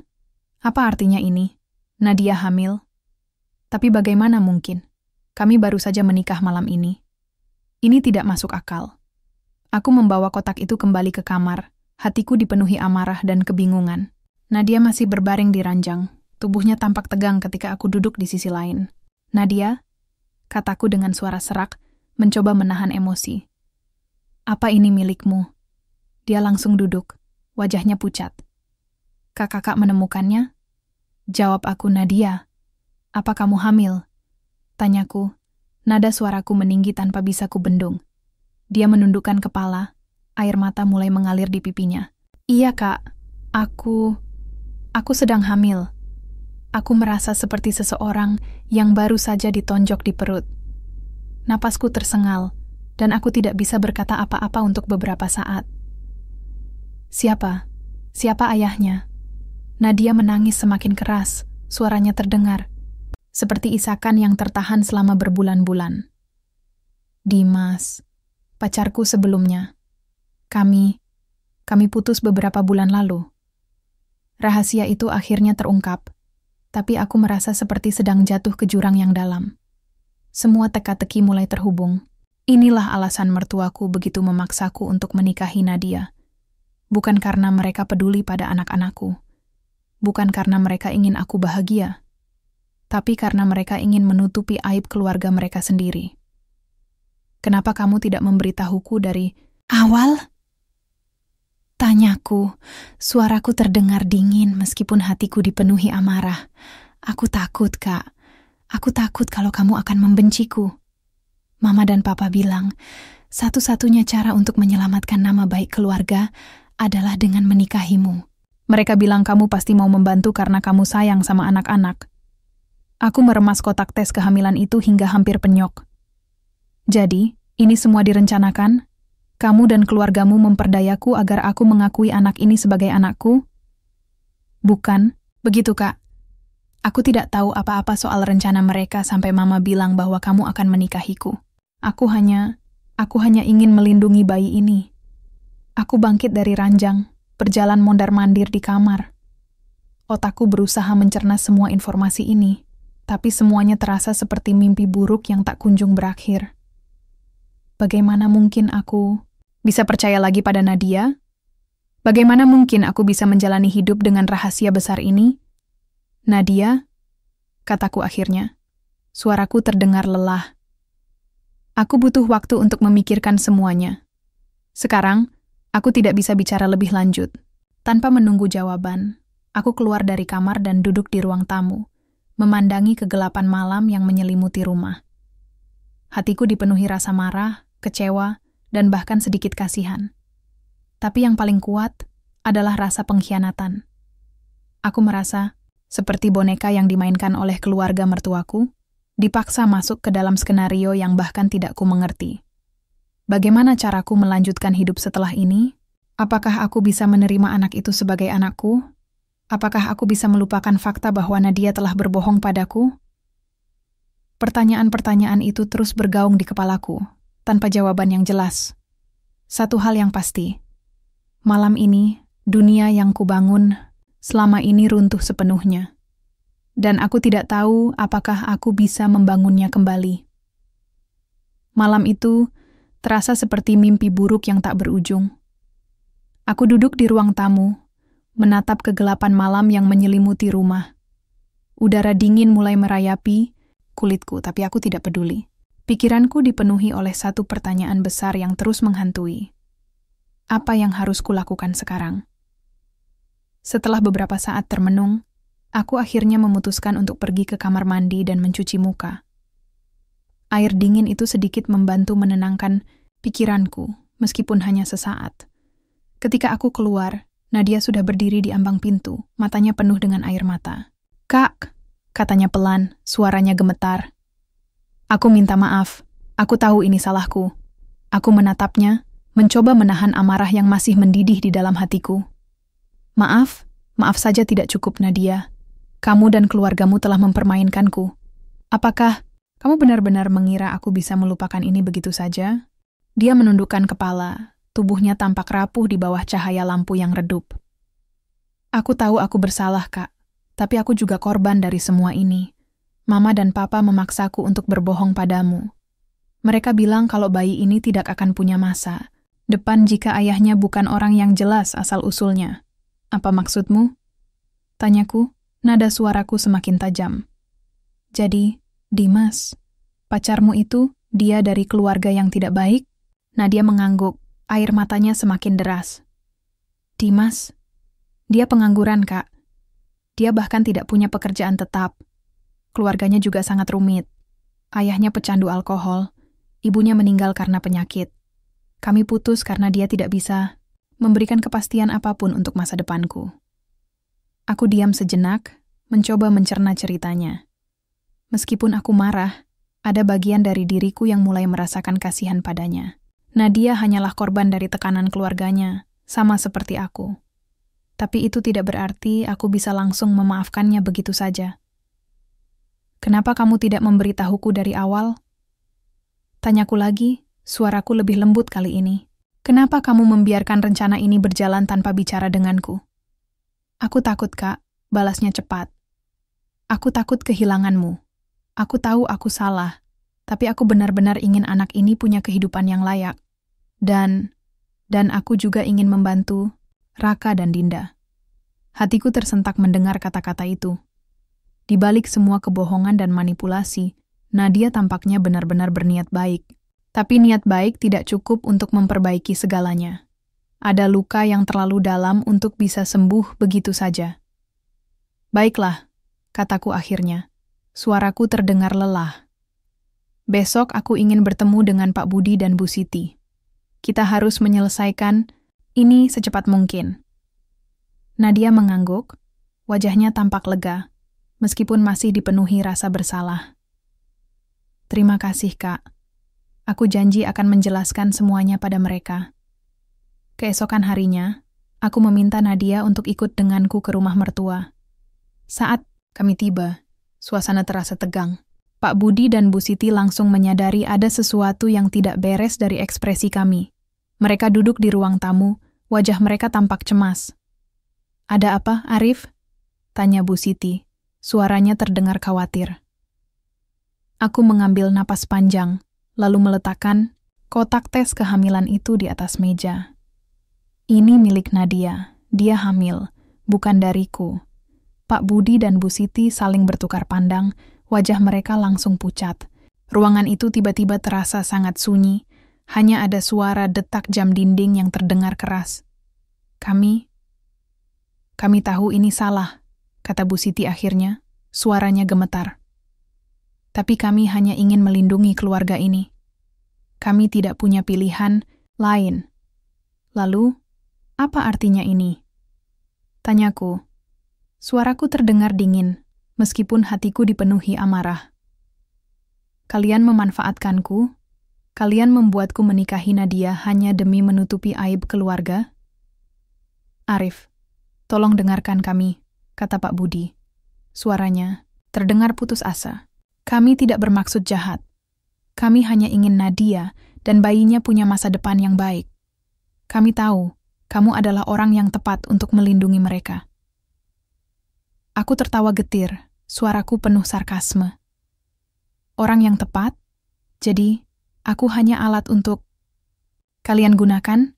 Apa artinya ini? Nadia hamil? Tapi bagaimana mungkin? Kami baru saja menikah malam ini. Ini tidak masuk akal. Aku membawa kotak itu kembali ke kamar. Hatiku dipenuhi amarah dan kebingungan. Nadia masih berbaring di ranjang. Tubuhnya tampak tegang ketika aku duduk di sisi lain. "Nadia?" kataku dengan suara serak, mencoba menahan emosi. "Apa ini milikmu?" Dia langsung duduk, wajahnya pucat. "Kakak menemukannya?" Jawab aku. "Nadia, apa kamu hamil?" Tanyaku, nada suaraku meninggi tanpa bisa kubendung. Dia menundukkan kepala, air mata mulai mengalir di pipinya. "Iya, Kak, aku sedang hamil." Aku merasa seperti seseorang yang baru saja ditonjok di perut. Napasku tersengal, dan aku tidak bisa berkata apa-apa untuk beberapa saat. Siapa ayahnya?" Nadia menangis semakin keras, suaranya terdengar, seperti isakan yang tertahan selama berbulan-bulan. "Dimas, pacarku sebelumnya. Kami putus beberapa bulan lalu." Rahasia itu akhirnya terungkap, tapi aku merasa seperti sedang jatuh ke jurang yang dalam. Semua teka-teki mulai terhubung. Inilah alasan mertuaku begitu memaksaku untuk menikahi Nadia. Bukan karena mereka peduli pada anak-anakku. Bukan karena mereka ingin aku bahagia. Tapi karena mereka ingin menutupi aib keluarga mereka sendiri. Kenapa kamu tidak memberitahuku dari awal? Tanyaku, suaraku terdengar dingin meskipun hatiku dipenuhi amarah. Aku takut, Kak. Aku takut kalau kamu akan membenciku. Mama dan Papa bilang, satu-satunya cara untuk menyelamatkan nama baik keluarga adalah dengan menikahimu. Mereka bilang kamu pasti mau membantu karena kamu sayang sama anak-anak. Aku meremas kotak tes kehamilan itu hingga hampir penyok. Jadi, ini semua direncanakan? Kamu dan keluargamu memperdayaku agar aku mengakui anak ini sebagai anakku? Bukan, begitu Kak. Aku tidak tahu apa-apa soal rencana mereka sampai Mama bilang bahwa kamu akan menikahiku. Aku hanya ingin melindungi bayi ini. Aku bangkit dari ranjang, berjalan mondar-mandir di kamar. Otakku berusaha mencerna semua informasi ini, tapi semuanya terasa seperti mimpi buruk yang tak kunjung berakhir. Bagaimana mungkin aku bisa percaya lagi pada Nadia? Bagaimana mungkin aku bisa menjalani hidup dengan rahasia besar ini? Nadia, kataku akhirnya. Suaraku terdengar lelah. Aku butuh waktu untuk memikirkan semuanya. Sekarang, aku tidak bisa bicara lebih lanjut. Tanpa menunggu jawaban, aku keluar dari kamar dan duduk di ruang tamu, memandangi kegelapan malam yang menyelimuti rumah. Hatiku dipenuhi rasa marah, kecewa, dan bahkan sedikit kasihan. Tapi yang paling kuat adalah rasa pengkhianatan. Aku merasa seperti boneka yang dimainkan oleh keluarga mertuaku, dipaksa masuk ke dalam skenario yang bahkan tidak ku mengerti. Bagaimana caraku melanjutkan hidup setelah ini? Apakah aku bisa menerima anak itu sebagai anakku? Apakah aku bisa melupakan fakta bahwa Nadia telah berbohong padaku? Pertanyaan-pertanyaan itu terus bergaung di kepalaku, tanpa jawaban yang jelas. Satu hal yang pasti, malam ini, dunia yang kubangun selama ini runtuh sepenuhnya. Dan aku tidak tahu apakah aku bisa membangunnya kembali. Malam itu terasa seperti mimpi buruk yang tak berujung. Aku duduk di ruang tamu, menatap kegelapan malam yang menyelimuti rumah. Udara dingin mulai merayapi kulitku, tapi aku tidak peduli. Pikiranku dipenuhi oleh satu pertanyaan besar yang terus menghantui. Apa yang harus kulakukan sekarang? Setelah beberapa saat termenung, aku akhirnya memutuskan untuk pergi ke kamar mandi dan mencuci muka. Air dingin itu sedikit membantu menenangkan pikiranku, meskipun hanya sesaat. Ketika aku keluar, Nadia sudah berdiri di ambang pintu, matanya penuh dengan air mata. "Kak," katanya pelan, suaranya gemetar. "Aku minta maaf. Aku tahu ini salahku." Aku menatapnya, mencoba menahan amarah yang masih mendidih di dalam hatiku. Maaf saja tidak cukup, Nadia. Kamu dan keluargamu telah mempermainkanku. Apakah kamu benar-benar mengira aku bisa melupakan ini begitu saja?" Dia menundukkan kepala, tubuhnya tampak rapuh di bawah cahaya lampu yang redup. "Aku tahu aku bersalah, Kak. Tapi aku juga korban dari semua ini. Mama dan Papa memaksaku untuk berbohong padamu. Mereka bilang kalau bayi ini tidak akan punya masa depan jika ayahnya bukan orang yang jelas asal-usulnya. Apa maksudmu?" Tanyaku, nada suaraku semakin tajam. "Jadi, Dimas, pacarmu itu, dia dari keluarga yang tidak baik?" Nadia mengangguk, air matanya semakin deras. "Dimas, dia pengangguran, Kak. Dia bahkan tidak punya pekerjaan tetap. Keluarganya juga sangat rumit. Ayahnya pecandu alkohol, ibunya meninggal karena penyakit. Kami putus karena dia tidak bisa memberikan kepastian apapun untuk masa depanku." Aku diam sejenak, mencoba mencerna ceritanya. Meskipun aku marah, ada bagian dari diriku yang mulai merasakan kasihan padanya. Nadia hanyalah korban dari tekanan keluarganya, sama seperti aku. Tapi itu tidak berarti aku bisa langsung memaafkannya begitu saja. "Kenapa kamu tidak memberitahuku dari awal?" Tanyaku lagi, suaraku lebih lembut kali ini. "Kenapa kamu membiarkan rencana ini berjalan tanpa bicara denganku?" Aku takut, Kak, balasnya cepat. Aku takut kehilanganmu. Aku tahu aku salah, tapi aku benar-benar ingin anak ini punya kehidupan yang layak. Dan aku juga ingin membantu Raka dan Dinda. Hatiku tersentak mendengar kata-kata itu. Di balik semua kebohongan dan manipulasi, Nadia tampaknya benar-benar berniat baik. Tapi niat baik tidak cukup untuk memperbaiki segalanya. Ada luka yang terlalu dalam untuk bisa sembuh begitu saja. Baiklah, kataku akhirnya. Suaraku terdengar lelah. Besok aku ingin bertemu dengan Pak Budi dan Bu Siti. Kita harus menyelesaikan ini secepat mungkin. Nadia mengangguk, wajahnya tampak lega, meskipun masih dipenuhi rasa bersalah. Terima kasih, Kak. Aku janji akan menjelaskan semuanya pada mereka. Keesokan harinya, aku meminta Nadia untuk ikut denganku ke rumah mertua. Saat kami tiba, suasana terasa tegang. Pak Budi dan Bu Siti langsung menyadari ada sesuatu yang tidak beres dari ekspresi kami. Mereka duduk di ruang tamu, wajah mereka tampak cemas. Ada apa, Arif? Tanya Bu Siti. Suaranya terdengar khawatir. Aku mengambil napas panjang, lalu meletakkan kotak tes kehamilan itu di atas meja. Ini milik Nadia, dia hamil, bukan dariku. Pak Budi dan Bu Siti saling bertukar pandang, wajah mereka langsung pucat. Ruangan itu tiba-tiba terasa sangat sunyi, hanya ada suara detak jam dinding yang terdengar keras. Kami tahu ini salah, kata Bu Siti akhirnya, suaranya gemetar. Tapi kami hanya ingin melindungi keluarga ini. Kami tidak punya pilihan lain. Lalu, apa artinya ini? Tanyaku. Suaraku terdengar dingin, meskipun hatiku dipenuhi amarah. Kalian memanfaatkanku? Kalian membuatku menikahi Nadia hanya demi menutupi aib keluarga? Arif, tolong dengarkan kami, kata Pak Budi. Suaranya terdengar putus asa. Kami tidak bermaksud jahat. Kami hanya ingin Nadia dan bayinya punya masa depan yang baik. Kami tahu, kamu adalah orang yang tepat untuk melindungi mereka. Aku tertawa getir, suaraku penuh sarkasme. Orang yang tepat? Jadi, aku hanya alat untuk kalian gunakan?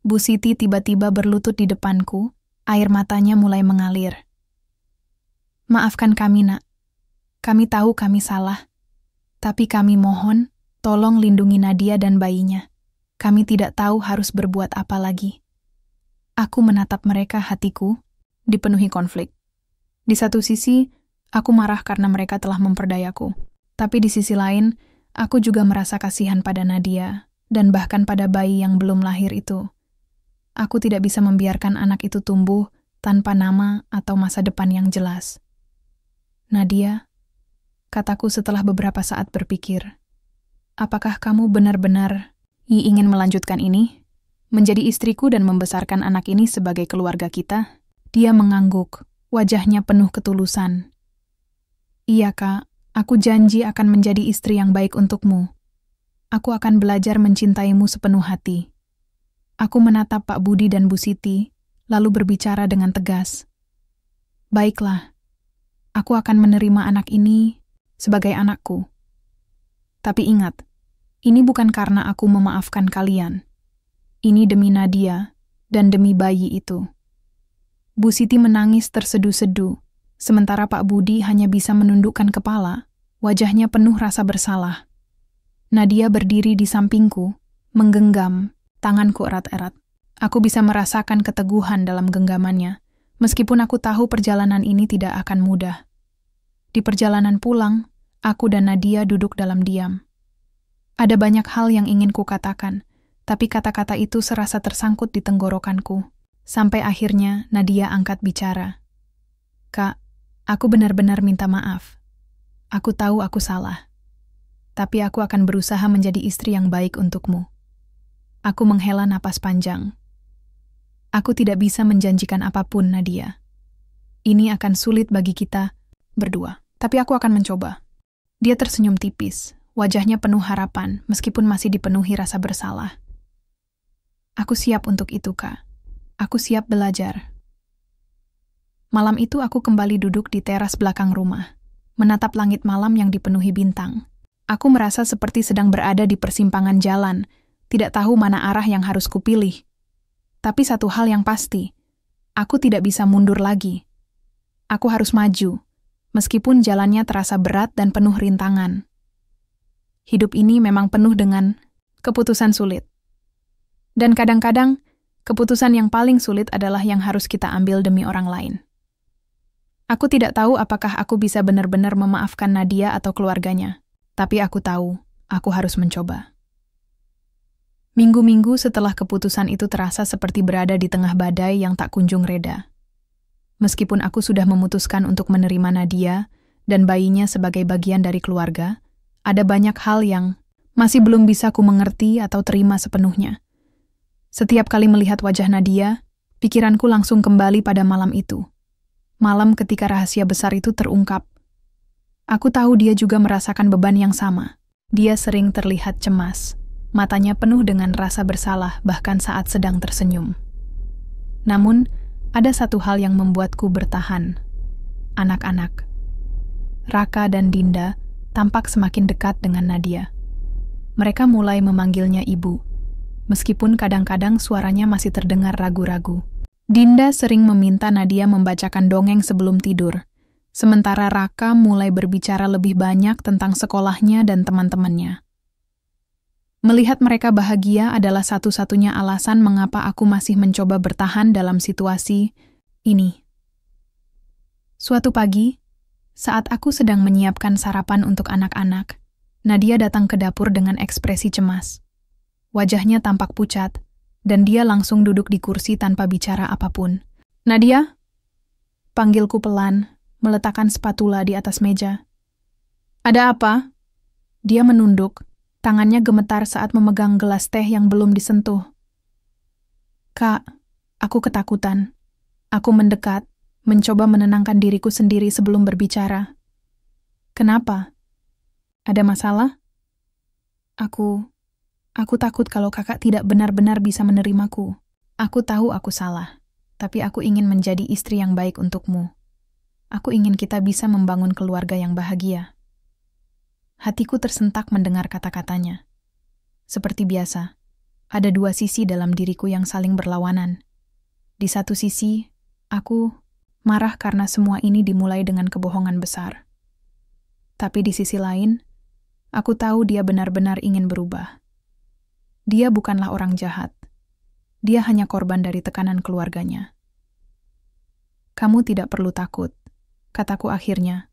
Bu Siti tiba-tiba berlutut di depanku, air matanya mulai mengalir. Maafkan kami, Nak. Kami tahu kami salah. Tapi kami mohon, tolong lindungi Nadia dan bayinya. Kami tidak tahu harus berbuat apa lagi. Aku menatap mereka, hatiku dipenuhi konflik. Di satu sisi, aku marah karena mereka telah memperdayaku. Tapi di sisi lain, aku juga merasa kasihan pada Nadia, dan bahkan pada bayi yang belum lahir itu. Aku tidak bisa membiarkan anak itu tumbuh tanpa nama atau masa depan yang jelas. Nadia, kataku setelah beberapa saat berpikir, apakah kamu benar-benar ingin melanjutkan ini? Menjadi istriku dan membesarkan anak ini sebagai keluarga kita? Dia mengangguk. Wajahnya penuh ketulusan. Iya, Kak, aku janji akan menjadi istri yang baik untukmu. Aku akan belajar mencintaimu sepenuh hati. Aku menatap Pak Budi dan Bu Siti, lalu berbicara dengan tegas. Baiklah, aku akan menerima anak ini sebagai anakku. Tapi ingat, ini bukan karena aku memaafkan kalian. Ini demi Nadia dan demi bayi itu. Bu Siti menangis tersedu-sedu, sementara Pak Budi hanya bisa menundukkan kepala, wajahnya penuh rasa bersalah. Nadia berdiri di sampingku, menggenggam tanganku erat-erat. Aku bisa merasakan keteguhan dalam genggamannya, meskipun aku tahu perjalanan ini tidak akan mudah. Di perjalanan pulang, aku dan Nadia duduk dalam diam. Ada banyak hal yang ingin kukatakan, tapi kata-kata itu serasa tersangkut di tenggorokanku. Sampai akhirnya Nadia angkat bicara. Kak, aku benar-benar minta maaf. Aku tahu aku salah. Tapi aku akan berusaha menjadi istri yang baik untukmu. Aku menghela napas panjang. Aku tidak bisa menjanjikan apapun, Nadia. Ini akan sulit bagi kita berdua. Tapi aku akan mencoba. Dia tersenyum tipis, wajahnya penuh harapan meskipun masih dipenuhi rasa bersalah. Aku siap untuk itu, Kak. Aku siap belajar. Malam itu aku kembali duduk di teras belakang rumah, menatap langit malam yang dipenuhi bintang. Aku merasa seperti sedang berada di persimpangan jalan, tidak tahu mana arah yang harus kupilih. Tapi satu hal yang pasti, aku tidak bisa mundur lagi. Aku harus maju, meskipun jalannya terasa berat dan penuh rintangan. Hidup ini memang penuh dengan keputusan sulit. Dan kadang-kadang, keputusan yang paling sulit adalah yang harus kita ambil demi orang lain. Aku tidak tahu apakah aku bisa benar-benar memaafkan Nadia atau keluarganya, tapi aku tahu, aku harus mencoba. Minggu-minggu setelah keputusan itu terasa seperti berada di tengah badai yang tak kunjung reda. Meskipun aku sudah memutuskan untuk menerima Nadia dan bayinya sebagai bagian dari keluarga, ada banyak hal yang masih belum bisa ku mengerti atau terima sepenuhnya. Setiap kali melihat wajah Nadia, pikiranku langsung kembali pada malam itu. Malam ketika rahasia besar itu terungkap. Aku tahu dia juga merasakan beban yang sama. Dia sering terlihat cemas. Matanya penuh dengan rasa bersalah bahkan saat sedang tersenyum. Namun, ada satu hal yang membuatku bertahan. Anak-anak. Raka dan Dinda tampak semakin dekat dengan Nadia. Mereka mulai memanggilnya ibu, meskipun kadang-kadang suaranya masih terdengar ragu-ragu. Dinda sering meminta Nadia membacakan dongeng sebelum tidur, sementara Raka mulai berbicara lebih banyak tentang sekolahnya dan teman-temannya. Melihat mereka bahagia adalah satu-satunya alasan mengapa aku masih mencoba bertahan dalam situasi ini. Suatu pagi, saat aku sedang menyiapkan sarapan untuk anak-anak, Nadia datang ke dapur dengan ekspresi cemas. Wajahnya tampak pucat, dan dia langsung duduk di kursi tanpa bicara apapun. "Nadia?" Panggilku pelan, meletakkan spatula di atas meja. "Ada apa?" Dia menunduk, tangannya gemetar saat memegang gelas teh yang belum disentuh. "Kak, aku ketakutan." Aku mendekat, mencoba menenangkan diriku sendiri sebelum berbicara. "Kenapa? Ada masalah?" Aku takut kalau kakak tidak benar-benar bisa menerimaku. Aku tahu aku salah, tapi aku ingin menjadi istri yang baik untukmu. Aku ingin kita bisa membangun keluarga yang bahagia. Hatiku tersentak mendengar kata-katanya. Seperti biasa, ada dua sisi dalam diriku yang saling berlawanan. Di satu sisi, aku marah karena semua ini dimulai dengan kebohongan besar. Tapi di sisi lain, aku tahu dia benar-benar ingin berubah. Dia bukanlah orang jahat. Dia hanya korban dari tekanan keluarganya. "Kamu tidak perlu takut," kataku akhirnya.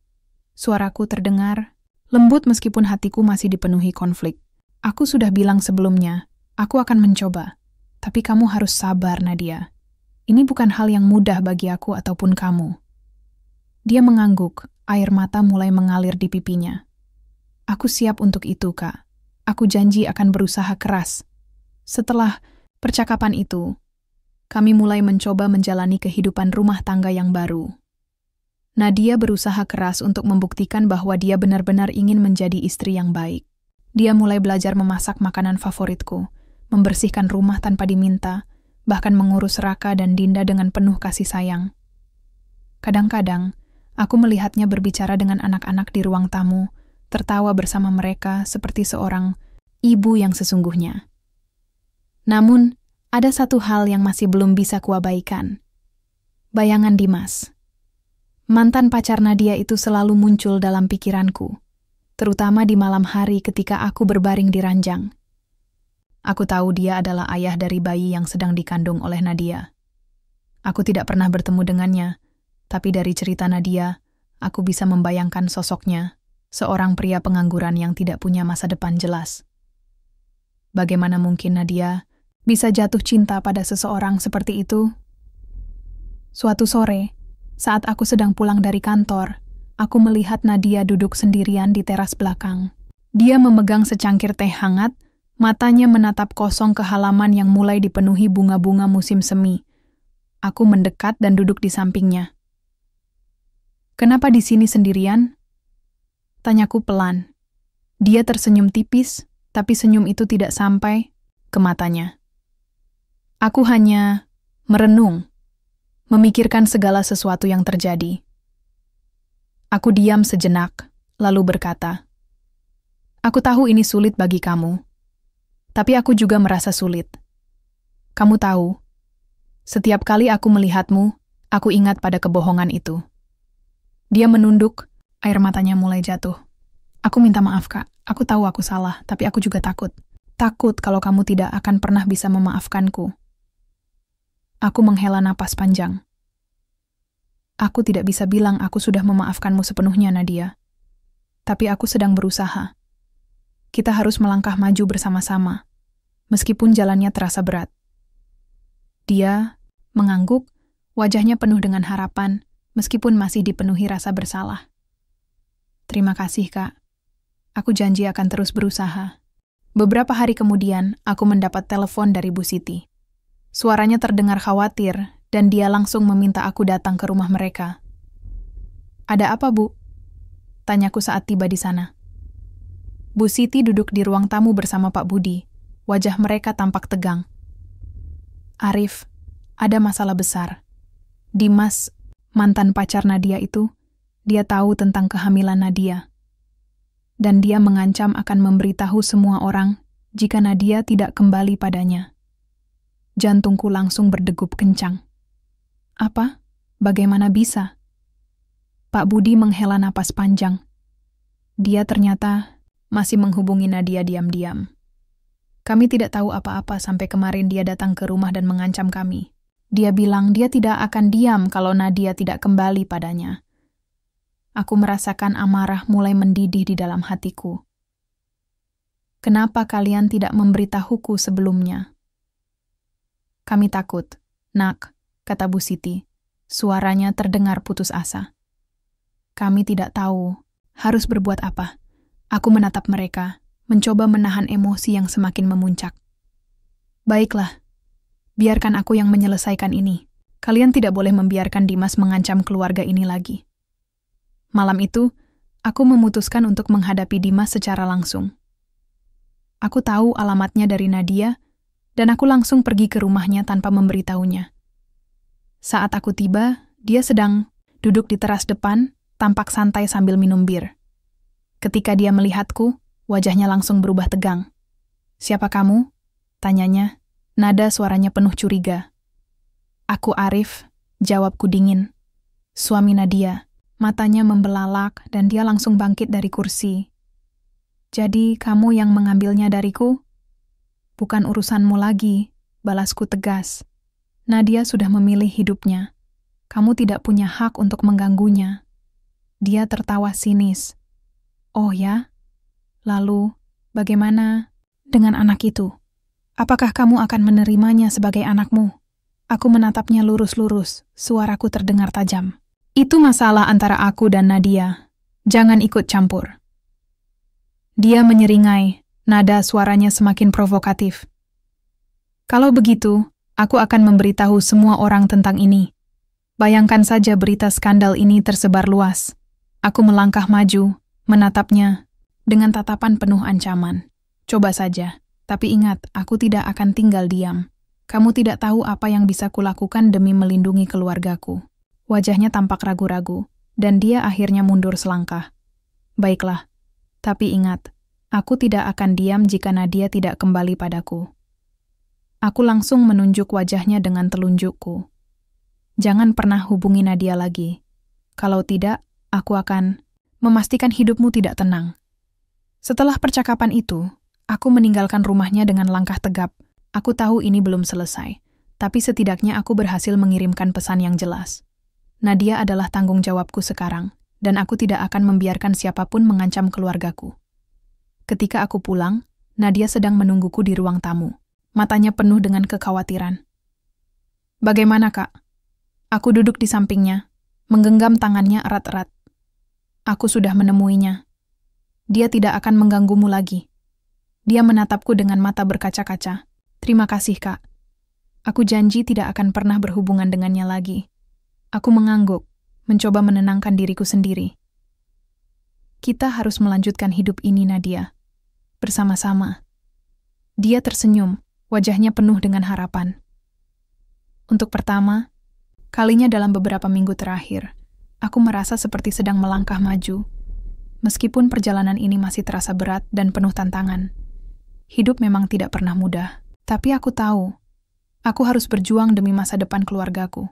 Suaraku terdengar lembut meskipun hatiku masih dipenuhi konflik. "Aku sudah bilang sebelumnya, aku akan mencoba. Tapi kamu harus sabar, Nadia. Ini bukan hal yang mudah bagi aku ataupun kamu." Dia mengangguk, air mata mulai mengalir di pipinya. "Aku siap untuk itu, Kak. Aku janji akan berusaha keras." Setelah percakapan itu, kami mulai mencoba menjalani kehidupan rumah tangga yang baru. Nadia berusaha keras untuk membuktikan bahwa dia benar-benar ingin menjadi istri yang baik. Dia mulai belajar memasak makanan favoritku, membersihkan rumah tanpa diminta, bahkan mengurus Raka dan Dinda dengan penuh kasih sayang. Kadang-kadang, aku melihatnya berbicara dengan anak-anak di ruang tamu, tertawa bersama mereka seperti seorang ibu yang sesungguhnya. Namun, ada satu hal yang masih belum bisa kuabaikan. Bayangan Dimas. Mantan pacar Nadia itu selalu muncul dalam pikiranku, terutama di malam hari ketika aku berbaring di ranjang. Aku tahu dia adalah ayah dari bayi yang sedang dikandung oleh Nadia. Aku tidak pernah bertemu dengannya, tapi dari cerita Nadia, aku bisa membayangkan sosoknya, seorang pria pengangguran yang tidak punya masa depan jelas. Bagaimana mungkin Nadia bisa jatuh cinta pada seseorang seperti itu? Suatu sore, saat aku sedang pulang dari kantor, aku melihat Nadia duduk sendirian di teras belakang. Dia memegang secangkir teh hangat, matanya menatap kosong ke halaman yang mulai dipenuhi bunga-bunga musim semi. Aku mendekat dan duduk di sampingnya. "Kenapa di sini sendirian?" Tanyaku pelan. Dia tersenyum tipis, tapi senyum itu tidak sampai ke matanya. "Aku hanya merenung. memikirkan segala sesuatu yang terjadi. Aku diam sejenak, lalu berkata, "Aku tahu ini sulit bagi kamu, tapi aku juga merasa sulit. Kamu tahu, setiap kali aku melihatmu, aku ingat pada kebohongan itu." Dia menunduk, air matanya mulai jatuh. "Aku minta maaf, Kak. Aku tahu aku salah, tapi aku juga takut. Takut kalau kamu tidak akan pernah bisa memaafkanku." Aku menghela napas panjang. "Aku tidak bisa bilang aku sudah memaafkanmu sepenuhnya, Nadia. Tapi aku sedang berusaha. Kita harus melangkah maju bersama-sama, meskipun jalannya terasa berat." Dia mengangguk, wajahnya penuh dengan harapan, meskipun masih dipenuhi rasa bersalah. "Terima kasih, Kak. Aku janji akan terus berusaha." Beberapa hari kemudian, aku mendapat telepon dari Bu Siti. Suaranya terdengar khawatir, dan dia langsung meminta aku datang ke rumah mereka. "Ada apa, Bu?" tanyaku saat tiba di sana. Bu Siti duduk di ruang tamu bersama Pak Budi. Wajah mereka tampak tegang. "Arif, ada masalah besar. Dimas, mantan pacar Nadia itu, dia tahu tentang kehamilan Nadia. Dan dia mengancam akan memberitahu semua orang jika Nadia tidak kembali padanya." Jantungku langsung berdegup kencang. "Apa? Bagaimana bisa?" Pak Budi menghela napas panjang. Dia ternyata masih menghubungi Nadia diam-diam. Kami tidak tahu apa-apa sampai kemarin dia datang ke rumah dan mengancam kami. Dia bilang dia tidak akan diam kalau Nadia tidak kembali padanya. Aku merasakan amarah mulai mendidih di dalam hatiku. "Kenapa kalian tidak memberitahuku sebelumnya?" "Kami takut, Nak," kata Bu Siti. Suaranya terdengar putus asa. "Kami tidak tahu harus berbuat apa." Aku menatap mereka, mencoba menahan emosi yang semakin memuncak. "Baiklah, biarkan aku yang menyelesaikan ini. Kalian tidak boleh membiarkan Dimas mengancam keluarga ini lagi." Malam itu, aku memutuskan untuk menghadapi Dimas secara langsung. Aku tahu alamatnya dari Nadia, dan aku langsung pergi ke rumahnya tanpa memberitahunya. Saat aku tiba, dia sedang duduk di teras depan, tampak santai sambil minum bir. Ketika dia melihatku, wajahnya langsung berubah tegang. "Siapa kamu?" tanyanya. Nada suaranya penuh curiga. "Aku Arif," jawabku dingin. "Suami Nadia." Matanya membelalak dan dia langsung bangkit dari kursi. "Jadi kamu yang mengambilnya dariku?" "Bukan urusanmu lagi," balasku tegas. "Nadia sudah memilih hidupnya. Kamu tidak punya hak untuk mengganggunya." Dia tertawa sinis. "Oh ya? Lalu, bagaimana dengan anak itu? Apakah kamu akan menerimanya sebagai anakmu?" Aku menatapnya lurus-lurus, suaraku terdengar tajam. "Itu masalah antara aku dan Nadia. Jangan ikut campur." Dia menyeringai, nada suaranya semakin provokatif. "Kalau begitu, aku akan memberitahu semua orang tentang ini. Bayangkan saja berita skandal ini tersebar luas." Aku melangkah maju, menatapnya dengan tatapan penuh ancaman. "Coba saja, tapi ingat, aku tidak akan tinggal diam. Kamu tidak tahu apa yang bisa kulakukan demi melindungi keluargaku." Wajahnya tampak ragu-ragu, dan dia akhirnya mundur selangkah. "Baiklah, tapi ingat, aku tidak akan diam jika Nadia tidak kembali padaku." Aku langsung menunjuk wajahnya dengan telunjukku. "Jangan pernah hubungi Nadia lagi. Kalau tidak, aku akan memastikan hidupmu tidak tenang." Setelah percakapan itu, aku meninggalkan rumahnya dengan langkah tegap. Aku tahu ini belum selesai, tapi setidaknya aku berhasil mengirimkan pesan yang jelas. Nadia adalah tanggung jawabku sekarang, dan aku tidak akan membiarkan siapapun mengancam keluargaku. Ketika aku pulang, Nadia sedang menungguku di ruang tamu. Matanya penuh dengan kekhawatiran. "Bagaimana, Kak?" Aku duduk di sampingnya, menggenggam tangannya erat-erat. "Aku sudah menemuinya. Dia tidak akan mengganggumu lagi." Dia menatapku dengan mata berkaca-kaca. "Terima kasih, Kak. Aku janji tidak akan pernah berhubungan dengannya lagi." Aku mengangguk, mencoba menenangkan diriku sendiri. "Kita harus melanjutkan hidup ini, Nadia. Bersama-sama." Dia tersenyum, wajahnya penuh dengan harapan. "Untuk pertama, Kalinya dalam beberapa minggu terakhir, aku merasa seperti sedang melangkah maju. Meskipun perjalanan ini masih terasa berat dan penuh tantangan. Hidup memang tidak pernah mudah, tapi aku tahu, aku harus berjuang demi masa depan keluargaku,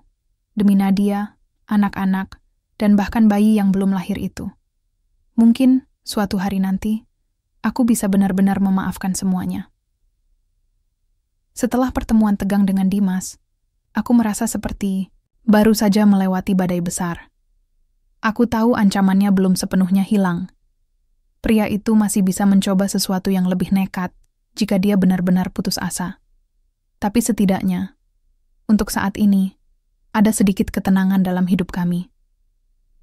demi Nadia, anak-anak, dan bahkan bayi yang belum lahir itu. Mungkin suatu hari nanti, aku bisa benar-benar memaafkan semuanya. Setelah pertemuan tegang dengan Dimas, aku merasa seperti baru saja melewati badai besar. Aku tahu ancamannya belum sepenuhnya hilang. Pria itu masih bisa mencoba sesuatu yang lebih nekat jika dia benar-benar putus asa. Tapi setidaknya, untuk saat ini, ada sedikit ketenangan dalam hidup kami.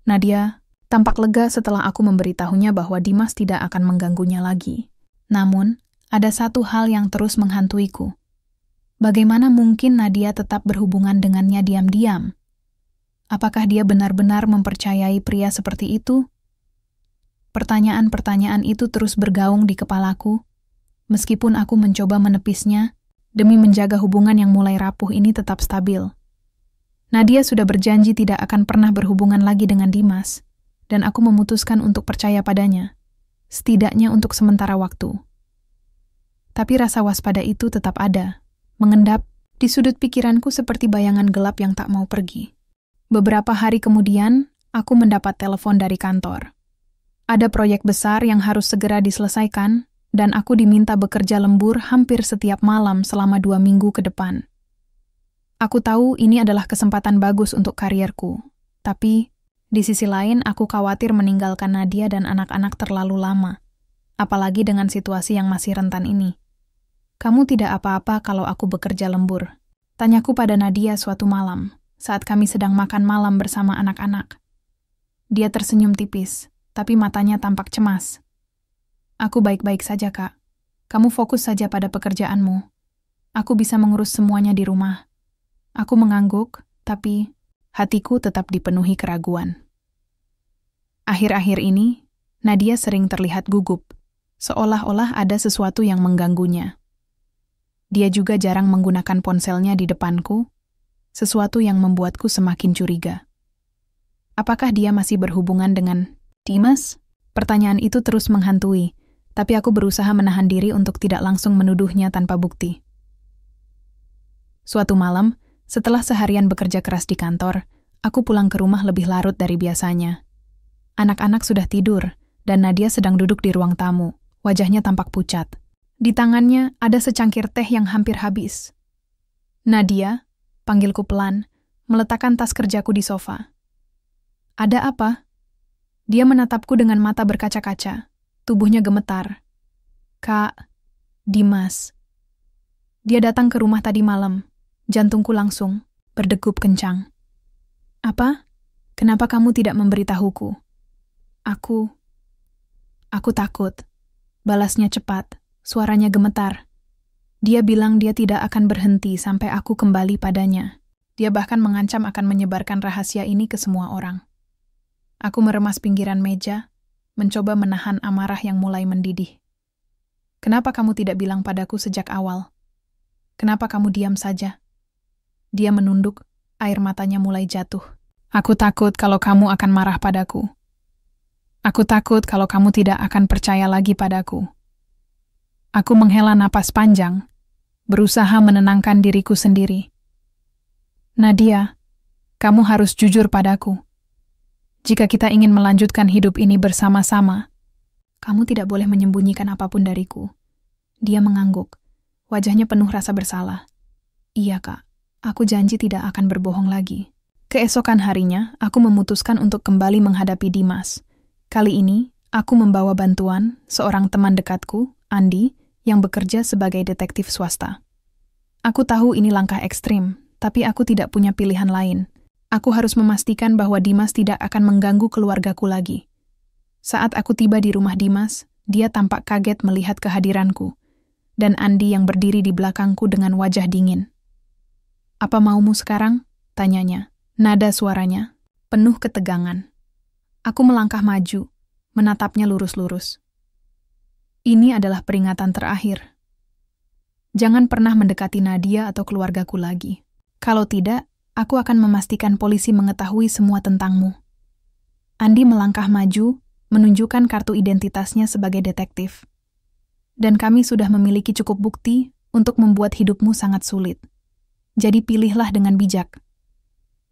Nadia tampak lega setelah aku memberitahunya bahwa Dimas tidak akan mengganggunya lagi. Namun, ada satu hal yang terus menghantuiku. Bagaimana mungkin Nadia tetap berhubungan dengannya diam-diam? Apakah dia benar-benar mempercayai pria seperti itu? Pertanyaan-pertanyaan itu terus bergaung di kepalaku, meskipun aku mencoba menepisnya demi menjaga hubungan yang mulai rapuh ini tetap stabil. Nadia sudah berjanji tidak akan pernah berhubungan lagi dengan Dimas, dan aku memutuskan untuk percaya padanya, setidaknya untuk sementara waktu. Tapi rasa waspada itu tetap ada, mengendap di sudut pikiranku seperti bayangan gelap yang tak mau pergi. Beberapa hari kemudian, aku mendapat telepon dari kantor. Ada proyek besar yang harus segera diselesaikan, dan aku diminta bekerja lembur hampir setiap malam selama 2 minggu ke depan. Aku tahu ini adalah kesempatan bagus untuk karierku, tapi di sisi lain aku khawatir meninggalkan Nadia dan anak-anak terlalu lama, apalagi dengan situasi yang masih rentan ini. Kamu tidak apa-apa kalau aku bekerja lembur? Tanyaku pada Nadia suatu malam, saat kami sedang makan malam bersama anak-anak. Dia tersenyum tipis, tapi matanya tampak cemas. Aku baik-baik saja, Kak. Kamu fokus saja pada pekerjaanmu. Aku bisa mengurus semuanya di rumah. Aku mengangguk, tapi hatiku tetap dipenuhi keraguan. Akhir-akhir ini, Nadia sering terlihat gugup, seolah-olah ada sesuatu yang mengganggunya. Dia juga jarang menggunakan ponselnya di depanku, sesuatu yang membuatku semakin curiga. Apakah dia masih berhubungan dengan Dimas? Pertanyaan itu terus menghantui, tapi aku berusaha menahan diri untuk tidak langsung menuduhnya tanpa bukti. Suatu malam, setelah seharian bekerja keras di kantor, aku pulang ke rumah lebih larut dari biasanya. Anak-anak sudah tidur, dan Nadia sedang duduk di ruang tamu, wajahnya tampak pucat. Di tangannya ada secangkir teh yang hampir habis. Nadia, panggilku pelan, meletakkan tas kerjaku di sofa. Ada apa? Dia menatapku dengan mata berkaca-kaca, tubuhnya gemetar. Kak, Dimas. Dia datang ke rumah tadi malam, jantungku langsung berdegup kencang. Apa? Kenapa kamu tidak memberitahuku? Aku takut. Balasnya cepat, suaranya gemetar. Dia bilang dia tidak akan berhenti sampai aku kembali padanya. Dia bahkan mengancam akan menyebarkan rahasia ini ke semua orang. Aku meremas pinggiran meja, mencoba menahan amarah yang mulai mendidih. Kenapa kamu tidak bilang padaku sejak awal? Kenapa kamu diam saja? Dia menunduk, air matanya mulai jatuh. Aku takut kalau kamu akan marah padaku. Aku takut kalau kamu tidak akan percaya lagi padaku. Aku menghela napas panjang, berusaha menenangkan diriku sendiri. Nadia, kamu harus jujur padaku. Jika kita ingin melanjutkan hidup ini bersama-sama, kamu tidak boleh menyembunyikan apapun dariku. Dia mengangguk, wajahnya penuh rasa bersalah. Iya, Kak, aku janji tidak akan berbohong lagi. Keesokan harinya, aku memutuskan untuk kembali menghadapi Dimas. Kali ini, aku membawa bantuan seorang teman dekatku, Andi, yang bekerja sebagai detektif swasta. Aku tahu ini langkah ekstrim, tapi aku tidak punya pilihan lain. Aku harus memastikan bahwa Dimas tidak akan mengganggu keluargaku lagi. Saat aku tiba di rumah Dimas, dia tampak kaget melihat kehadiranku, dan Andi yang berdiri di belakangku dengan wajah dingin. Apa maumu sekarang? Tanyanya. Nada suaranya penuh ketegangan. Aku melangkah maju, menatapnya lurus-lurus. Ini adalah peringatan terakhir. Jangan pernah mendekati Nadia atau keluargaku lagi. Kalau tidak, Aku akan memastikan polisi mengetahui semua tentangmu. Andi melangkah maju, menunjukkan kartu identitasnya sebagai detektif. Dan kami sudah memiliki cukup bukti untuk membuat hidupmu sangat sulit. Jadi pilihlah dengan bijak.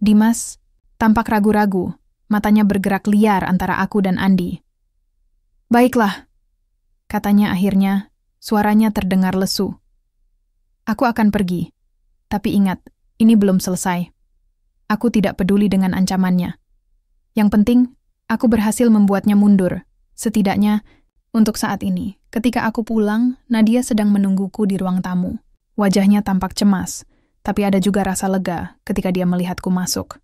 Dimas tampak ragu-ragu, matanya bergerak liar antara aku dan Andi. Baiklah, katanya akhirnya, suaranya terdengar lesu. Aku akan pergi, tapi ingat, ini belum selesai. Aku tidak peduli dengan ancamannya. Yang penting, aku berhasil membuatnya mundur. Setidaknya, untuk saat ini, ketika aku pulang, Nadia sedang menungguku di ruang tamu. Wajahnya tampak cemas, tapi ada juga rasa lega ketika dia melihatku masuk.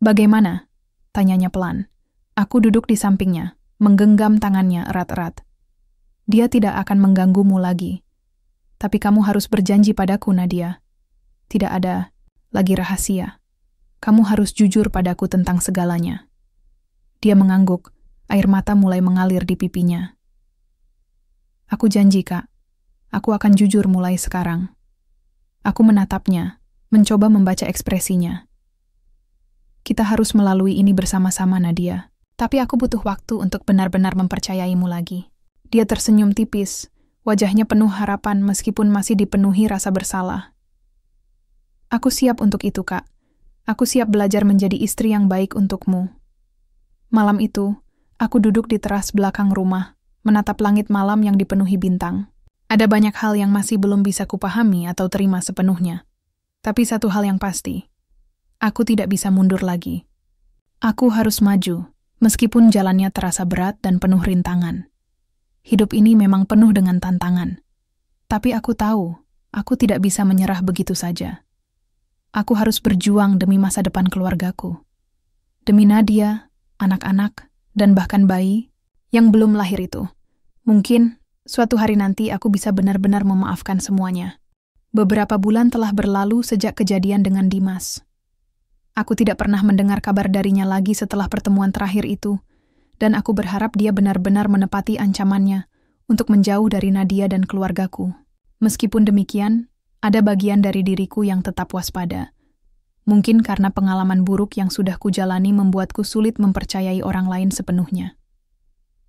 Bagaimana? Tanyanya pelan. Aku duduk di sampingnya, menggenggam tangannya erat-erat. Dia tidak akan mengganggumu lagi. Tapi kamu harus berjanji padaku, Nadia. Tidak ada lagi rahasia. Kamu harus jujur padaku tentang segalanya. Dia mengangguk, air mata mulai mengalir di pipinya. Aku janji, Kak. Aku akan jujur mulai sekarang. Aku menatapnya, mencoba membaca ekspresinya. Kita harus melalui ini bersama-sama, Nadia. Tapi aku butuh waktu untuk benar-benar mempercayaimu lagi. Dia tersenyum tipis, wajahnya penuh harapan meskipun masih dipenuhi rasa bersalah. Aku siap untuk itu, Kak. Aku siap belajar menjadi istri yang baik untukmu. Malam itu, aku duduk di teras belakang rumah, menatap langit malam yang dipenuhi bintang. Ada banyak hal yang masih belum bisa kupahami atau terima sepenuhnya. Tapi satu hal yang pasti, aku tidak bisa mundur lagi. Aku harus maju, meskipun jalannya terasa berat dan penuh rintangan. Hidup ini memang penuh dengan tantangan. Tapi aku tahu, aku tidak bisa menyerah begitu saja. Aku harus berjuang demi masa depan keluargaku. Demi Nadia, anak-anak, dan bahkan bayi yang belum lahir itu. Mungkin suatu hari nanti aku bisa benar-benar memaafkan semuanya. Beberapa bulan telah berlalu sejak kejadian dengan Dimas. Aku tidak pernah mendengar kabar darinya lagi setelah pertemuan terakhir itu, dan aku berharap dia benar-benar menepati ancamannya untuk menjauh dari Nadia dan keluargaku. Meskipun demikian, ada bagian dari diriku yang tetap waspada. Mungkin karena pengalaman buruk yang sudah kujalani membuatku sulit mempercayai orang lain sepenuhnya.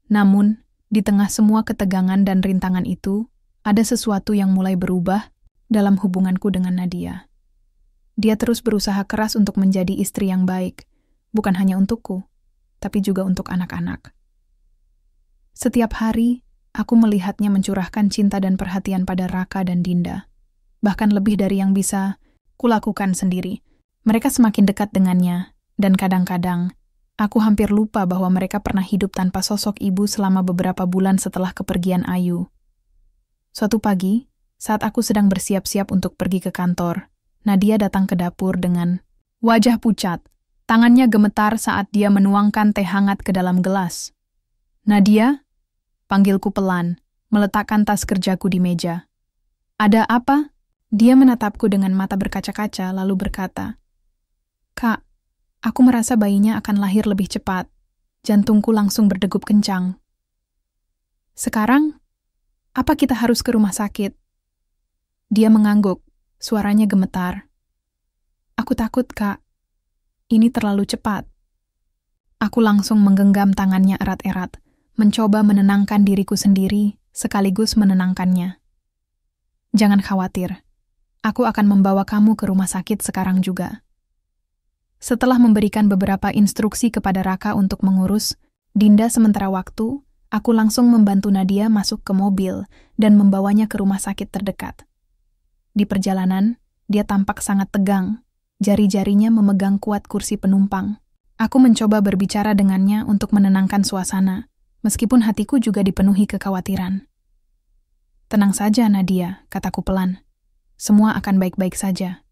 Namun, di tengah semua ketegangan dan rintangan itu, ada sesuatu yang mulai berubah dalam hubunganku dengan Nadia. Dia terus berusaha keras untuk menjadi istri yang baik, bukan hanya untukku, tapi juga untuk anak-anak. Setiap hari, aku melihatnya mencurahkan cinta dan perhatian pada Raka dan Dinda. Bahkan lebih dari yang bisa kulakukan sendiri. Mereka semakin dekat dengannya, dan kadang-kadang aku hampir lupa bahwa mereka pernah hidup tanpa sosok ibu selama beberapa bulan setelah kepergian Ayu. Suatu pagi, saat aku sedang bersiap-siap untuk pergi ke kantor, Nadia datang ke dapur dengan wajah pucat. Tangannya gemetar saat dia menuangkan teh hangat ke dalam gelas. Nadia, panggilku pelan, meletakkan tas kerjaku di meja. Ada apa? Dia menatapku dengan mata berkaca-kaca lalu berkata, Kak, aku merasa bayinya akan lahir lebih cepat. Jantungku langsung berdegup kencang. Sekarang, apa kita harus ke rumah sakit? Dia mengangguk, suaranya gemetar. Aku takut, Kak. Ini terlalu cepat. Aku langsung menggenggam tangannya erat-erat, mencoba menenangkan diriku sendiri, sekaligus menenangkannya. Jangan khawatir. Aku akan membawa kamu ke rumah sakit sekarang juga. Setelah memberikan beberapa instruksi kepada Raka untuk mengurus, Dinda sementara waktu, aku langsung membantu Nadia masuk ke mobil dan membawanya ke rumah sakit terdekat. Di perjalanan, dia tampak sangat tegang, jari-jarinya memegang kuat kursi penumpang. Aku mencoba berbicara dengannya untuk menenangkan suasana, meskipun hatiku juga dipenuhi kekhawatiran. Tenang saja, Nadia, kataku pelan. Semua akan baik-baik saja.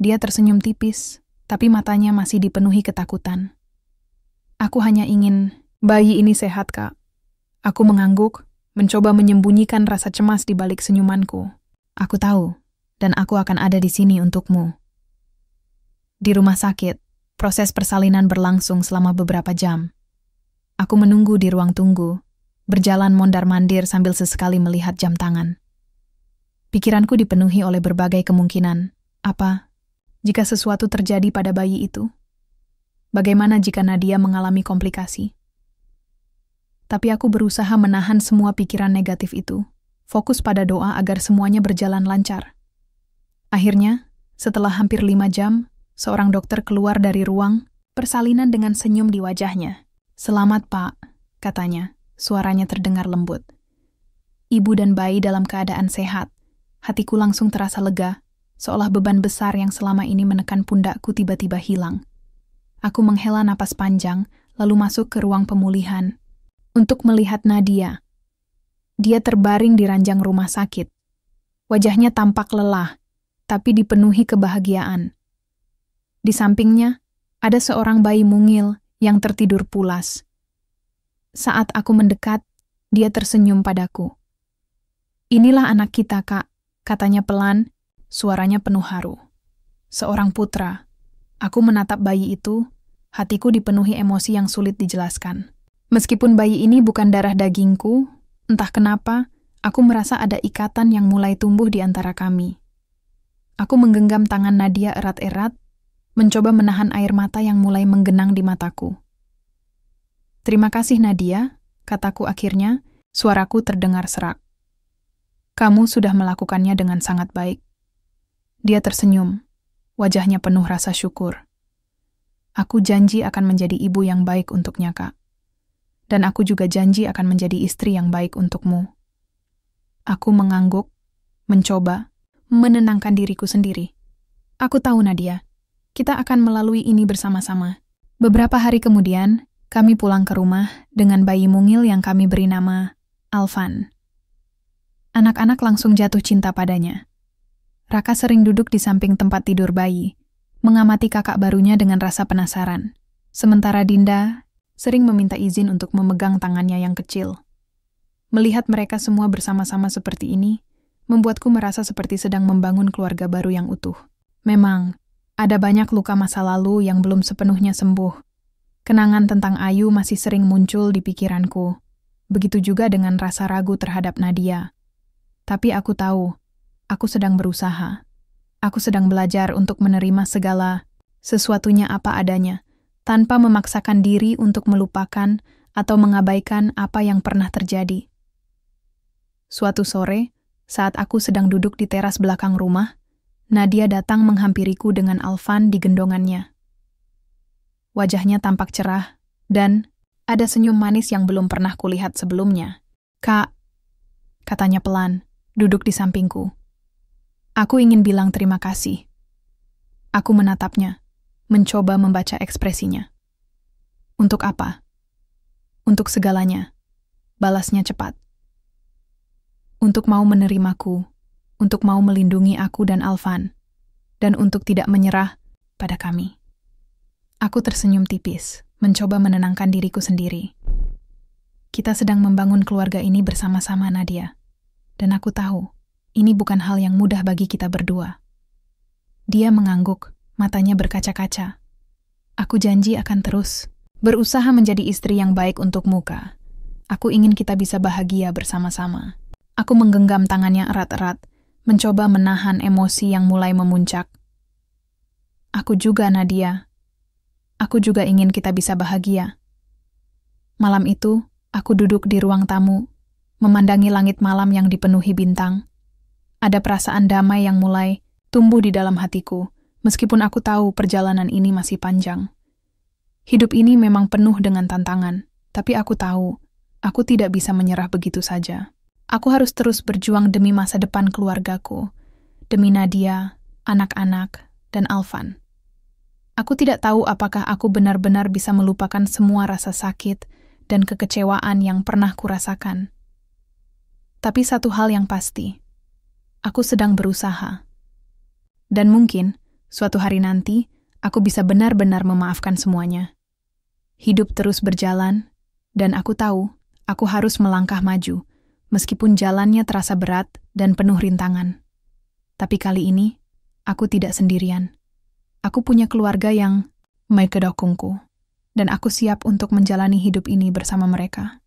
Dia tersenyum tipis, tapi matanya masih dipenuhi ketakutan. Aku hanya ingin bayi ini sehat, Kak. Aku mengangguk, mencoba menyembunyikan rasa cemas di balik senyumanku. Aku tahu, dan aku akan ada di sini untukmu. Di rumah sakit, proses persalinan berlangsung selama beberapa jam. Aku menunggu di ruang tunggu, berjalan mondar-mandir sambil sesekali melihat jam tangan. Pikiranku dipenuhi oleh berbagai kemungkinan. Apa Jika sesuatu terjadi pada bayi itu, bagaimana jika Nadia mengalami komplikasi? Tapi aku berusaha menahan semua pikiran negatif itu, fokus pada doa agar semuanya berjalan lancar. Akhirnya, setelah hampir 5 jam, seorang dokter keluar dari ruang, persalinan dengan senyum di wajahnya. "Selamat, Pak," katanya, suaranya terdengar lembut. Ibu dan bayi dalam keadaan sehat. Hatiku langsung terasa lega, seolah beban besar yang selama ini menekan pundakku tiba-tiba hilang. Aku menghela napas panjang, lalu masuk ke ruang pemulihan untuk melihat Nadia. Dia terbaring di ranjang rumah sakit. Wajahnya tampak lelah, tapi dipenuhi kebahagiaan. Di sampingnya, ada seorang bayi mungil yang tertidur pulas. Saat aku mendekat, dia tersenyum padaku. "Inilah anak kita, Kak," katanya pelan, suaranya penuh haru. Seorang putra. Aku menatap bayi itu, hatiku dipenuhi emosi yang sulit dijelaskan. Meskipun bayi ini bukan darah dagingku, entah kenapa, aku merasa ada ikatan yang mulai tumbuh di antara kami. Aku menggenggam tangan Nadia erat-erat, mencoba menahan air mata yang mulai menggenang di mataku. "Terima kasih, Nadia," kataku akhirnya, suaraku terdengar serak. "Kamu sudah melakukannya dengan sangat baik." Dia tersenyum, wajahnya penuh rasa syukur. "Aku janji akan menjadi ibu yang baik untuknya, Kak. Dan aku juga janji akan menjadi istri yang baik untukmu." Aku mengangguk, mencoba menenangkan diriku sendiri. "Aku tahu, Nadia. Kita akan melalui ini bersama-sama." Beberapa hari kemudian, kami pulang ke rumah dengan bayi mungil yang kami beri nama Alvan. Anak-anak langsung jatuh cinta padanya. Raka sering duduk di samping tempat tidur bayi, mengamati kakak barunya dengan rasa penasaran. Sementara Dinda sering meminta izin untuk memegang tangannya yang kecil. Melihat mereka semua bersama-sama seperti ini, membuatku merasa seperti sedang membangun keluarga baru yang utuh. Memang, ada banyak luka masa lalu yang belum sepenuhnya sembuh. Kenangan tentang Ayu masih sering muncul di pikiranku. Begitu juga dengan rasa ragu terhadap Nadia. Tapi aku tahu, aku sedang berusaha. Aku sedang belajar untuk menerima segala sesuatunya apa adanya, tanpa memaksakan diri untuk melupakan atau mengabaikan apa yang pernah terjadi. Suatu sore, saat aku sedang duduk di teras belakang rumah, Nadia datang menghampiriku dengan Alvan di gendongannya. Wajahnya tampak cerah, dan ada senyum manis yang belum pernah kulihat sebelumnya. "Kak," katanya pelan, duduk di sampingku. "Aku ingin bilang terima kasih." Aku menatapnya, mencoba membaca ekspresinya. "Untuk apa?" "Untuk segalanya," balasnya cepat. "Untuk mau menerimaku, untuk mau melindungi aku dan Alvan, dan untuk tidak menyerah pada kami." Aku tersenyum tipis, mencoba menenangkan diriku sendiri. Kita sedang membangun keluarga ini bersama-sama, Nadia. Dan aku tahu, ini bukan hal yang mudah bagi kita berdua. Dia mengangguk, matanya berkaca-kaca. "Aku janji akan terus berusaha menjadi istri yang baik untukmu, Kak. Aku ingin kita bisa bahagia bersama-sama." Aku menggenggam tangannya erat-erat, mencoba menahan emosi yang mulai memuncak. "Aku juga, Nadia. Aku juga ingin kita bisa bahagia." Malam itu, aku duduk di ruang tamu, memandangi langit malam yang dipenuhi bintang. Ada perasaan damai yang mulai tumbuh di dalam hatiku, meskipun aku tahu perjalanan ini masih panjang. Hidup ini memang penuh dengan tantangan, tapi aku tahu, aku tidak bisa menyerah begitu saja. Aku harus terus berjuang demi masa depan keluargaku, demi Nadia, anak-anak, dan Alvan. Aku tidak tahu apakah aku benar-benar bisa melupakan semua rasa sakit dan kekecewaan yang pernah kurasakan. Tapi satu hal yang pasti, aku sedang berusaha. Dan mungkin, suatu hari nanti, aku bisa benar-benar memaafkan semuanya. Hidup terus berjalan, dan aku tahu, aku harus melangkah maju, meskipun jalannya terasa berat dan penuh rintangan. Tapi kali ini, aku tidak sendirian. Aku punya keluarga yang may kedokungku, dan aku siap untuk menjalani hidup ini bersama mereka.